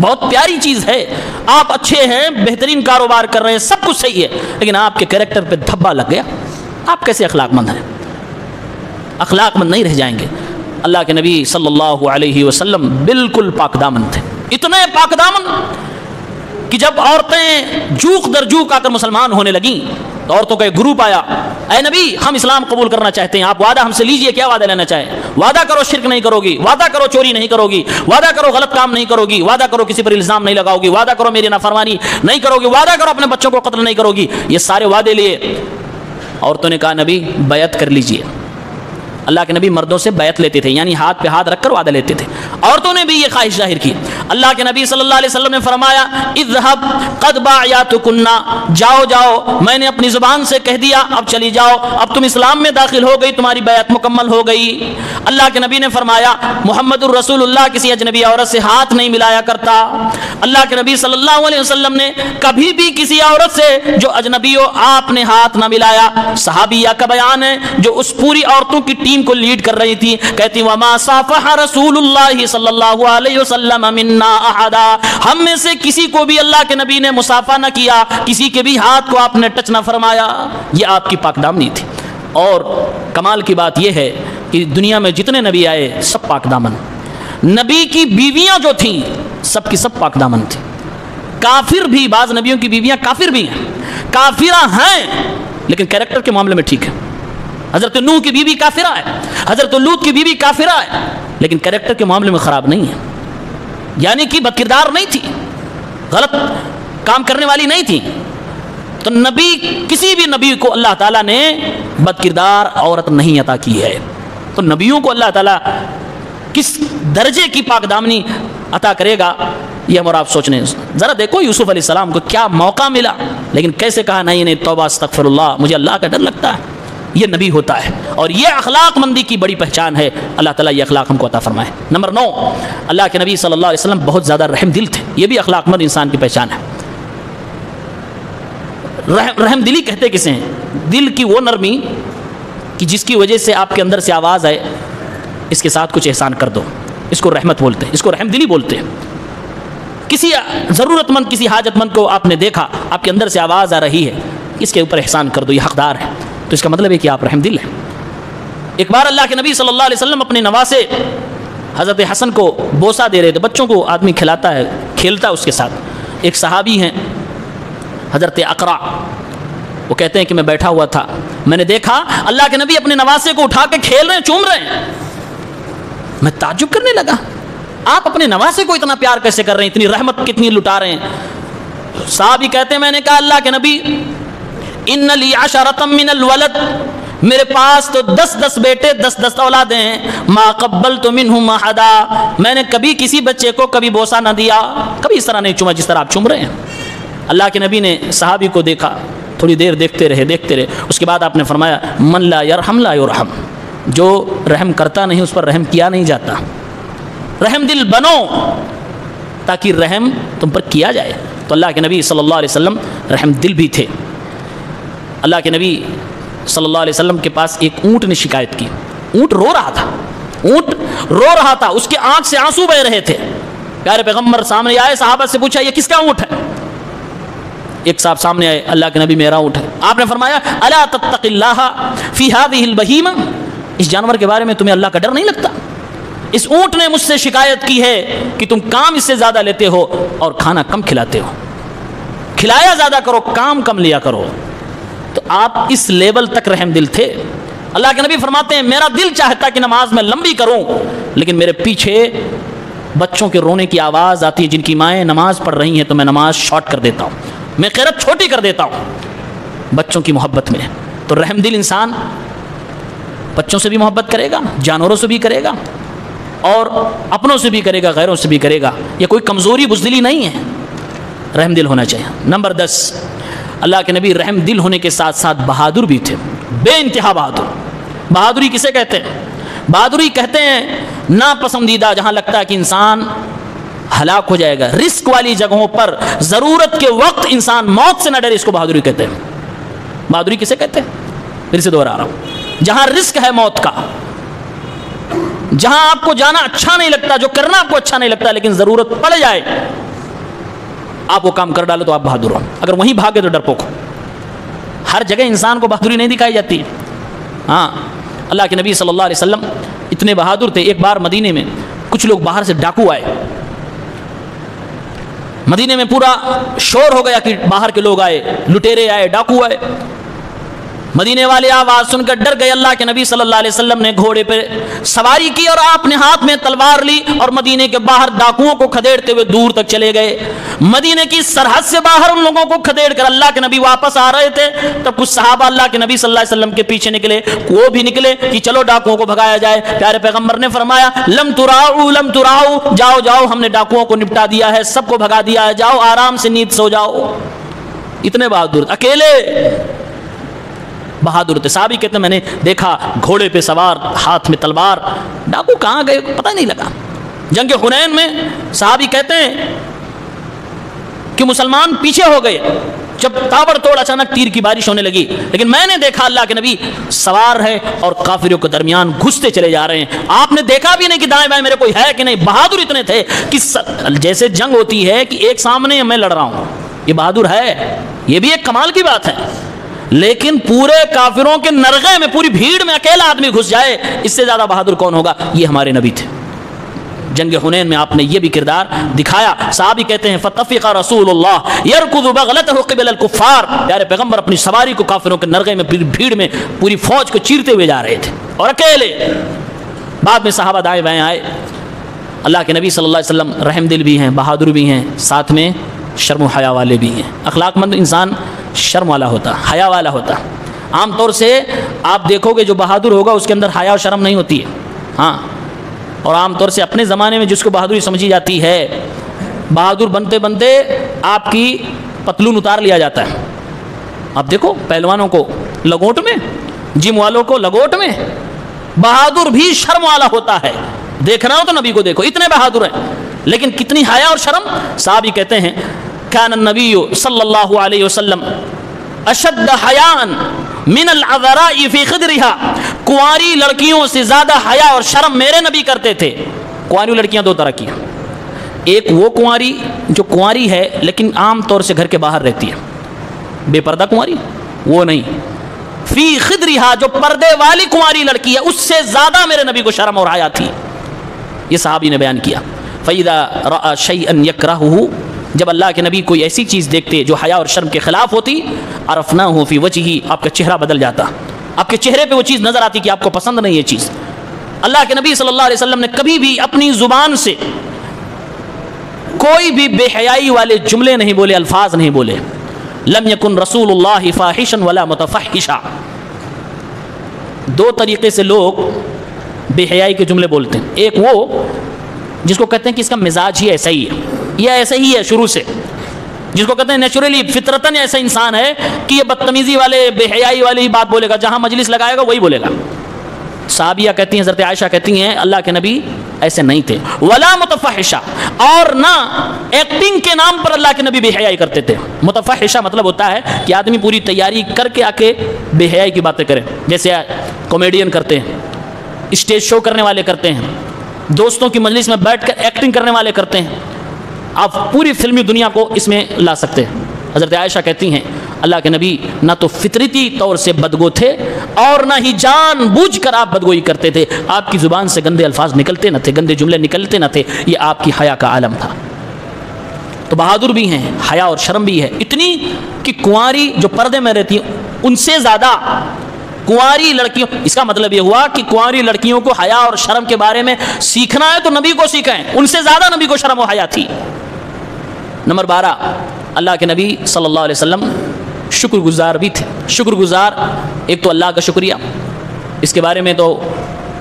A: بہت پیاری چیز ہے، آپ اچھے ہیں، بہترین کاروبار کر رہے ہیں، سب کچھ صحیح ہے، لیکن آپ کے کریکٹر پہ دھبا لگ گیا، آپ کیسے اخلاق مند ہیں؟ اخلاق مند نہیں رہ جائیں گے۔ اللہ کے نبی صلی اللہ علیہ وسلم بالکل پاک دامن تھے، اتنے پاک دامن کہ جب عورتیں جوک در جوک آ کر مسلمان ہونے لگیں تو عورتوں کا ایک گروپ آیا، اے نبی ہم اسلام قبول کرنا چاہتے ہیں، آپ وعدہ ہم سے لیجئے، کیا وعدہ لینا چاہیں؟ وعدہ کرو شرک نہیں کرو گی، وعدہ کرو چوری نہیں کرو گی، وعدہ کرو غلط کام نہیں کرو گی، وعدہ کرو کسی پر الزام نہیں لگاؤ گی، وعدہ کرو میری نافرمانی نہیں کرو گی، وعدہ کرو اپنے بچوں کو قتل نہیں کرو گی۔ یہ سارے وعدے لیے عورتوں نے کہا نبی بیعت کر لیجئے۔ اللہ کے نبی مردوں سے بیعت لیتے تھے، یعنی ہاتھ پہ ہاتھ رکھ کر وعدہ لیتے تھے۔ عورتوں نے بھی یہ خواہش ظاہر کی۔ اللہ کے نبی صلی اللہ علیہ وسلم نے فرمایا اذهب قد بايعتكن، جاؤ جاؤ میں نے اپنی زبان سے کہہ دیا، اب چلی جاؤ، اب تم اسلام میں داخل ہو گئی، تمہاری بیعت مکمل ہو گئی۔ اللہ کے نبی نے فرمایا محمد الرسول اللہ کسی اجنبی عورت سے ہاتھ نہیں ملایا کرتا۔ اللہ کے نبی صلی اللہ علیہ وسلم نے کبھی بھی کسی عورت سے جو اجنبی ہو آپ نے ہاتھ نہ ملایا۔ صحابیہ کا بیان ہے جو اس پوری عورتوں کی ٹیم کو لیڈ کر رہی تھی، کہتی وما صافح رسول اللہ صلی اللہ علیہ وسلم منا احدا، ہم میں سے کسی کو بھی اللہ کے نبی نے مصافحہ نہ کیا، کسی کے بھی ہاتھ کو آپ نے ٹچ نہ فرمایا۔ یہ آپ کی پاک دامنی تھی۔ اور کمال کی بات یہ ہے کہ دنیا میں جتنے نبی آئے سب پاک دامن، نبی کی بیویاں جو تھیں سب کی سب پاک دامن تھی۔ کافر بھی، بعض نبیوں کی بیویاں کافر بھی ہیں، کافرہ ہیں لیکن کیریکٹر کے معاملے میں ٹھیک ہے۔ حضرت نوح کی بیوی کافرہ ہے، حضرت لوط کی بیوی کافرہ ہے، لیکن کیریکٹر کے معاملے میں خراب نہیں ہے، یعنی کہ بد کردار نہیں تھی، غلط کام کرنے والی نہیں تھی۔ تو نبی، کسی بھی نبی کو اللہ تعالیٰ نے بد کردار عورت نہیں عطا کی ہے۔ تو نبیوں کو اللہ تعالیٰ کس درجے کی پاک دامنی عطا کرے گا یہ ہم اور آپ سوچنے۔ ذرا دیکھو یوسف علیہ السلام کو کیا موقع ملا، لیکن کیسے کہا نہیں نہیں توبہ استغفر اللہ، مجھے اللہ کا ڈر لگتا ہے۔ یہ نبی ہوتا ہے اور یہ اخلاق مندی کی بڑی پہچان ہے۔ اللہ تعالیٰ یہ اخلاق ہم کو عطا فرمائے۔ نمبر 9، اللہ کے نبی صلی اللہ علیہ وسلم بہت زیادہ رحم دل تھے، یہ بھی اخلاق مند انسان کی پہچان ہے۔ رحم دلی کہتے کسے ہیں؟ دل کی وہ نرمی کہ جس کی وجہ سے آپ کے اندر سے آواز آئے اس کے ساتھ کچھ احسان کر دو، اس کو رحمت بولتے ہیں، اس کو رحم دلی بولتے ہیں۔ کسی ضرورت مند، کسی حاجت مند کو آپ نے دیکھا، آپ کے اندر سے آواز آ رہی ہے اس کے اوپر احسان کر دو، یہ حقدار ہے، تو اس کا مطلب ہے کہ آپ رحم دل ہیں۔ ایک بار اللہ کے نبی صلی اللہ علیہ وسلم اپنے نواسے حضرت حسن کو بوسہ دے رہے تھے، بچوں کو آدمی کھلاتا ہے، کھیلتا ہے اس کے ساتھ۔ ایک صحابی ہیں حضرت اقرع، وہ کہتے ہیں کہ میں بیٹھا ہوا تھا، میں نے دیکھا اللہ کے نبی اپنے نواسے کو اٹھا کے کھیل رہے ہیں، چوم رہے ہیں۔ میں تعجب کرنے لگا، آپ اپنے نواسے کو اتنا پیار کیسے کر رہے ہیں، اتنی رحمت کتنی لٹا رہے ہیں۔ صحابی کہتے ہیں میں نے کہا اللہ کے نبی ان لی عشرۃ من الولد، میرے پاس تو 10 بیٹے، 10 اولادیں ہیں، ما قبلت منہم احدا، میں نے کبھی کسی بچے کو کبھی بوسہ نہ دیا، کبھی اس طرح نہیں چوما جس طرح آپ چوم رہے ہیں۔ اللہ کے نبی نے صحابی کو دیکھا، تھوڑی دیر دیکھتے رہے، اس کے بعد آپ نے فرمایا من لا یرحم لا یرحم، جو رحم کرتا نہیں اس پر رحم کیا نہیں جاتا۔ رحم دل بنو تاکہ رحم تم پر کیا جائے۔ تو اللہ کے نبی صلی اللہ علیہ وسلم رحم دل بھی تھے۔ اللہ کے نبی صلی اللہ علیہ وسلم کے پاس ایک اونٹ نے شکایت کی، اونٹ رو رہا تھا، اس کے آنکھ سے آنسو بہ رہے تھے۔ پیارے پیغمبر سامنے آئے، صحابہ سے پوچھا یہ کس کا اونٹ ہے؟ ایک صاحب سامنے آئے، اللہ کے نبی میرا اونٹ ہے۔ آپ نے فرمایا الا تتق اللہ فی هذه البہیمہ، اس جانور کے بارے میں تمہیں اللہ کا ڈر نہیں لگتا؟ اس اونٹ نے مجھ سے شکایت کی ہے کہ تم کام اس سے زیادہ لیتے ہو اور کھانا کم کھلاتے ہو، کھلایا زیادہ کرو، کام کم لیا کرو۔ تو آپ اس لیول تک رحم دل تھے۔ اللہ کے نبی فرماتے ہیں میرا دل چاہتا کہ نماز میں لمبی کروں، لیکن میرے پیچھے بچوں کے رونے کی آواز آتی ہے، جن کی مائیں نماز پڑھ رہی ہیں تو میں نماز شارٹ کر دیتا ہوں، میں قرات چھوٹی کر دیتا ہوں بچوں کی محبت میں۔ تو رحم دل انسان بچوں سے بھی محبت کرے گا، جانوروں سے بھی کرے گا، اور اپنوں سے بھی کرے گا، غیروں سے بھی کرے گا۔ یہ کوئی کمزوری بزدلی نہیں ہے، رحم دل ہونا چاہیے۔ نمبر 10، اللہ کے نبی رحم دل ہونے کے ساتھ ساتھ بہادر بھی تھے، بے انتہا بہادر۔ بہادری کسے کہتے ہیں؟ بہادری کہتے ہیں ناپسندیدہ، جہاں لگتا ہے کہ انسان ہلاک ہو جائے گا، رسک والی جگہوں پر ضرورت کے وقت انسان موت سے نہ ڈرے، اس کو بہادری کہتے ہیں۔ بہادری کسے کہتے ہیں؟ پھر سے دوہرا رہا ہوں، جہاں رسک ہے موت کا، جہاں آپ کو جانا اچھا نہیں لگتا، جو کرنا آپ کو اچھا نہیں لگتا، لیکن ضرورت پڑ جائے آپ وہ کام کر ڈالو تو آپ بہادر ہو، اگر وہیں بھاگے تو ڈرپوک ہو۔ ہر جگہ انسان کو بہادری نہیں دکھائی جاتی ہے۔ ہاں، اللہ کے نبی صلی اللہ علیہ وسلم اتنے بہادر تھے، ایک بار مدینے میں کچھ لوگ باہر سے ڈاکو آئے، مدینے میں پورا شور ہو گیا کہ باہر کے لوگ آئے، لٹیرے آئے، ڈاکو آئے۔ مدینے والے آواز سن کر ڈر گئے. اللہ کے نبی صلی اللہ علیہ وسلم نے گھوڑے پہ سواری کی اور آپ نے ہاتھ میں تلوار لی اور مدینے کے باہر ڈاکوؤں کو کھدیڑتے ہوئے دور تک چلے گئے. مدینے کی سرحد سے باہر ان لوگوں کو کھدیڑ کر اللہ کے نبی واپس آ رہے تھے. تب کچھ صحابہ اللہ کے نبی صلی اللہ علیہ وسلم کے پیچھے نکلے. وہ بھی نکلے کہ چلو ڈاکوؤں کو بھگایا جائے. پیارے پیغمبر نے فرمایا لم تراؤ, جاؤ جاؤ, ہم نے ڈاکوؤں کو نپٹا دیا ہے, سب کو بھگا دیا ہے, جاؤ آرام سے نیند سو جاؤ. اتنے بہادر, اکیلے بہادر تھے. صحابی کہتے ہیں میں نے دیکھا گھوڑے پہ سوار, ہاتھ میں تلوار. ڈاکو کہاں گئے پتہ نہیں لگا. جنگ حنین میں صحابی کہتے ہیں کہ مسلمان پیچھے ہو گئے جب تابڑ توڑ اچانک تیر کی بارش ہونے لگی, لیکن میں نے دیکھا اللہ کے نبی سوار ہے اور کافروں کے درمیان گھستے چلے جا رہے ہیں. آپ نے دیکھا بھی نہیں کہ دائیں بائیں میرے کوئی ہے کہ نہیں. بہادر اتنے تھے کہ جیسے جنگ ہوتی ہے کہ ایک سامنے میں لڑ رہا ہوں, یہ بہادر ہے, یہ بھی ایک کمال کی بات ہے. لیکن پورے کافروں کے نرغے میں, پوری بھیڑ میں اکیلا آدمی گھس جائے, اس سے زیادہ بہادر کون ہوگا. یہ ہمارے نبی تھے. جنگ حنین میں آپ نے یہ بھی کردار دکھایا. صحابی کہتے ہیں فتفق رسول اللہ یرکض بغلته قبل الکفار, پیارے پیغمبر اپنی سواری کو کافروں کے نرغے میں بھیڑ میں پوری فوج کو چیرتے ہوئے جا رہے تھے اور اکیلے. بعد میں صحابہ دائیں بائیں آئے. اللہ کے نبی صلی اللہ علیہ وسلم رحم دل بھی ہیں, بہادر بھی ہیں, ساتھ میں شرم و حیا والے بھی ہیں. اخلاق مند انسان شرم والا ہوتا, حیا والا ہوتا. عام طور سے آپ دیکھو گے جو بہادر ہوگا اس کے اندر حیا و شرم نہیں ہوتی ہے. ہاں, اور عام طور سے اپنے زمانے میں جس کو بہادری سمجھی جاتی ہے, بہادر بنتے بنتے آپ کی پتلون اتار لیا جاتا ہے. آپ دیکھو پہلوانوں کو لگوٹ میں, جم والوں کو لگوٹ میں. بہادر بھی شرم والا ہوتا ہے. دیکھنا ہو تو نبی کو دیکھو, اتنے بہادر ہیں, لیکن کتنی حیا اور شرم. صحابی کہتے ہیں کان النبی صلی اللہ علیہ وسلم اشد حیاء من العذراء فی خدرها, کنواری لڑکیوں سے زیادہ حیا اور شرم میرے نبی کرتے تھے. کنواری لڑکیاں دو طرح کی ہیں, ایک وہ کنواری جو کنواری ہے لیکن عام طور سے گھر کے باہر رہتی ہے, بے پردہ کنواری, وہ نہیں. فی خدرها جو پردے والی کنواری لڑکی ہے, اس سے زیادہ میرے نبی کو شرم اور حیا تھی. یہ صحابی نے بیان کیا. فَإِذَا رَأَى شَيْئًا يَكْرَهُهُ, جب اللہ کے نبی کوئی ایسی چیز دیکھتے جو حیا اور شرم کے خلاف ہوتی, عرفناہ فی وجہہ, آپ کا چہرہ بدل جاتا, آپ کے چہرے پہ وہ چیز نظر آتی کہ آپ کو پسند نہیں یہ چیز. اللہ کے نبی صلی اللہ علیہ وسلم نے کبھی بھی اپنی زبان سے کوئی بھی بے حیائی والے جملے نہیں بولے, الفاظ نہیں بولے. لم یکن رسول اللہ فاحشا ولا متفحشا. دو طریقے سے لوگ بے حیائی کے جملے بولتے ہیں. ایک وہ جس کو کہتے ہیں کہ اس کا مزاج ہی ایسا ہی ہے, یہ ایسا ہی ہے شروع سے, جس کو کہتے ہیں نیچرلی فطرتاً ایسا انسان ہے کہ یہ بدتمیزی والے بے حیائی والی بات بولے گا, جہاں مجلس لگائے گا وہی بولے گا. صحابیہ کہتی ہیں, حضرت عائشہ کہتی ہیں اللہ کے نبی ایسے نہیں تھے. ولا متفحشا, اور نہ ایکٹنگ کے نام پر اللہ کے نبی بے حیائی کرتے تھے. متفحشا مطلب ہوتا ہے کہ آدمی پوری تیاری کر کے آ کے بے حیائی کی باتیں کرے, جیسے کامیڈین کرتے ہیں, اسٹیج شو کرنے والے کرتے ہیں, دوستوں کی مجلس میں بیٹھ کر ایکٹنگ کرنے والے کرتے ہیں. آپ پوری فلمی دنیا کو اس میں لا سکتے ہیں. حضرت عائشہ کہتی ہیں اللہ کے نبی نہ تو فطرتی طور سے بدگو تھے اور نہ ہی جان بوجھ کر آپ بدگوئی کرتے تھے. آپ کی زبان سے گندے الفاظ نکلتے نہ تھے, گندے جملے نکلتے نہ تھے. یہ آپ کی حیا کا عالم تھا. تو بہادر بھی ہیں, حیا اور شرم بھی ہے, اتنی کہ کنواری جو پردے میں رہتی ہیں ان سے زیادہ کنواری لڑکیوں. اس کا مطلب یہ ہوا کہ کنواری لڑکیوں کو حیا اور شرم کے بارے میں سیکھنا ہے تو نبی کو سیکھیں, ان سے زیادہ نبی کو شرم و حیا تھی. نمبر 12, اللہ کے نبی صلی اللہ علیہ وسلم شکر گزار بھی تھے. شکر گزار, ایک تو اللہ کا شکریہ, اس کے بارے میں تو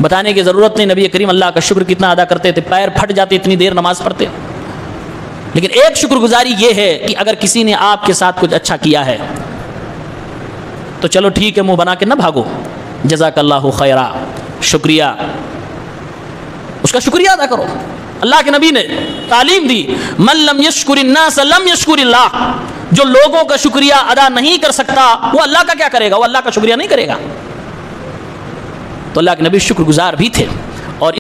A: بتانے کی ضرورت نہیں. نبی کریم اللہ کا شکر کتنا ادا کرتے تھے, پیر پھٹ جاتے اتنی دیر نماز پڑھتے. لیکن ایک شکر گزاری یہ ہے کہ اگر کسی نے آپ کے ساتھ کچھ اچھا کیا ہے تو چلو ٹھیک ہے, منہ بنا کے نہ بھاگو, جزاک اللہ خیرا, شکریہ, اس کا شکریہ ادا کرو. اللہ کے نبی نے تعلیم دی, من لم یشکر الناس لم یشکر اللہ. جو لوگوں کا شکریہ ادا نہیں کر سکتا وہ اللہ کا کیا کرے گا, وہ اللہ کا شکریہ نہیں کرے گا. تو اللہ کے نبی شکر گزار بھی تھے.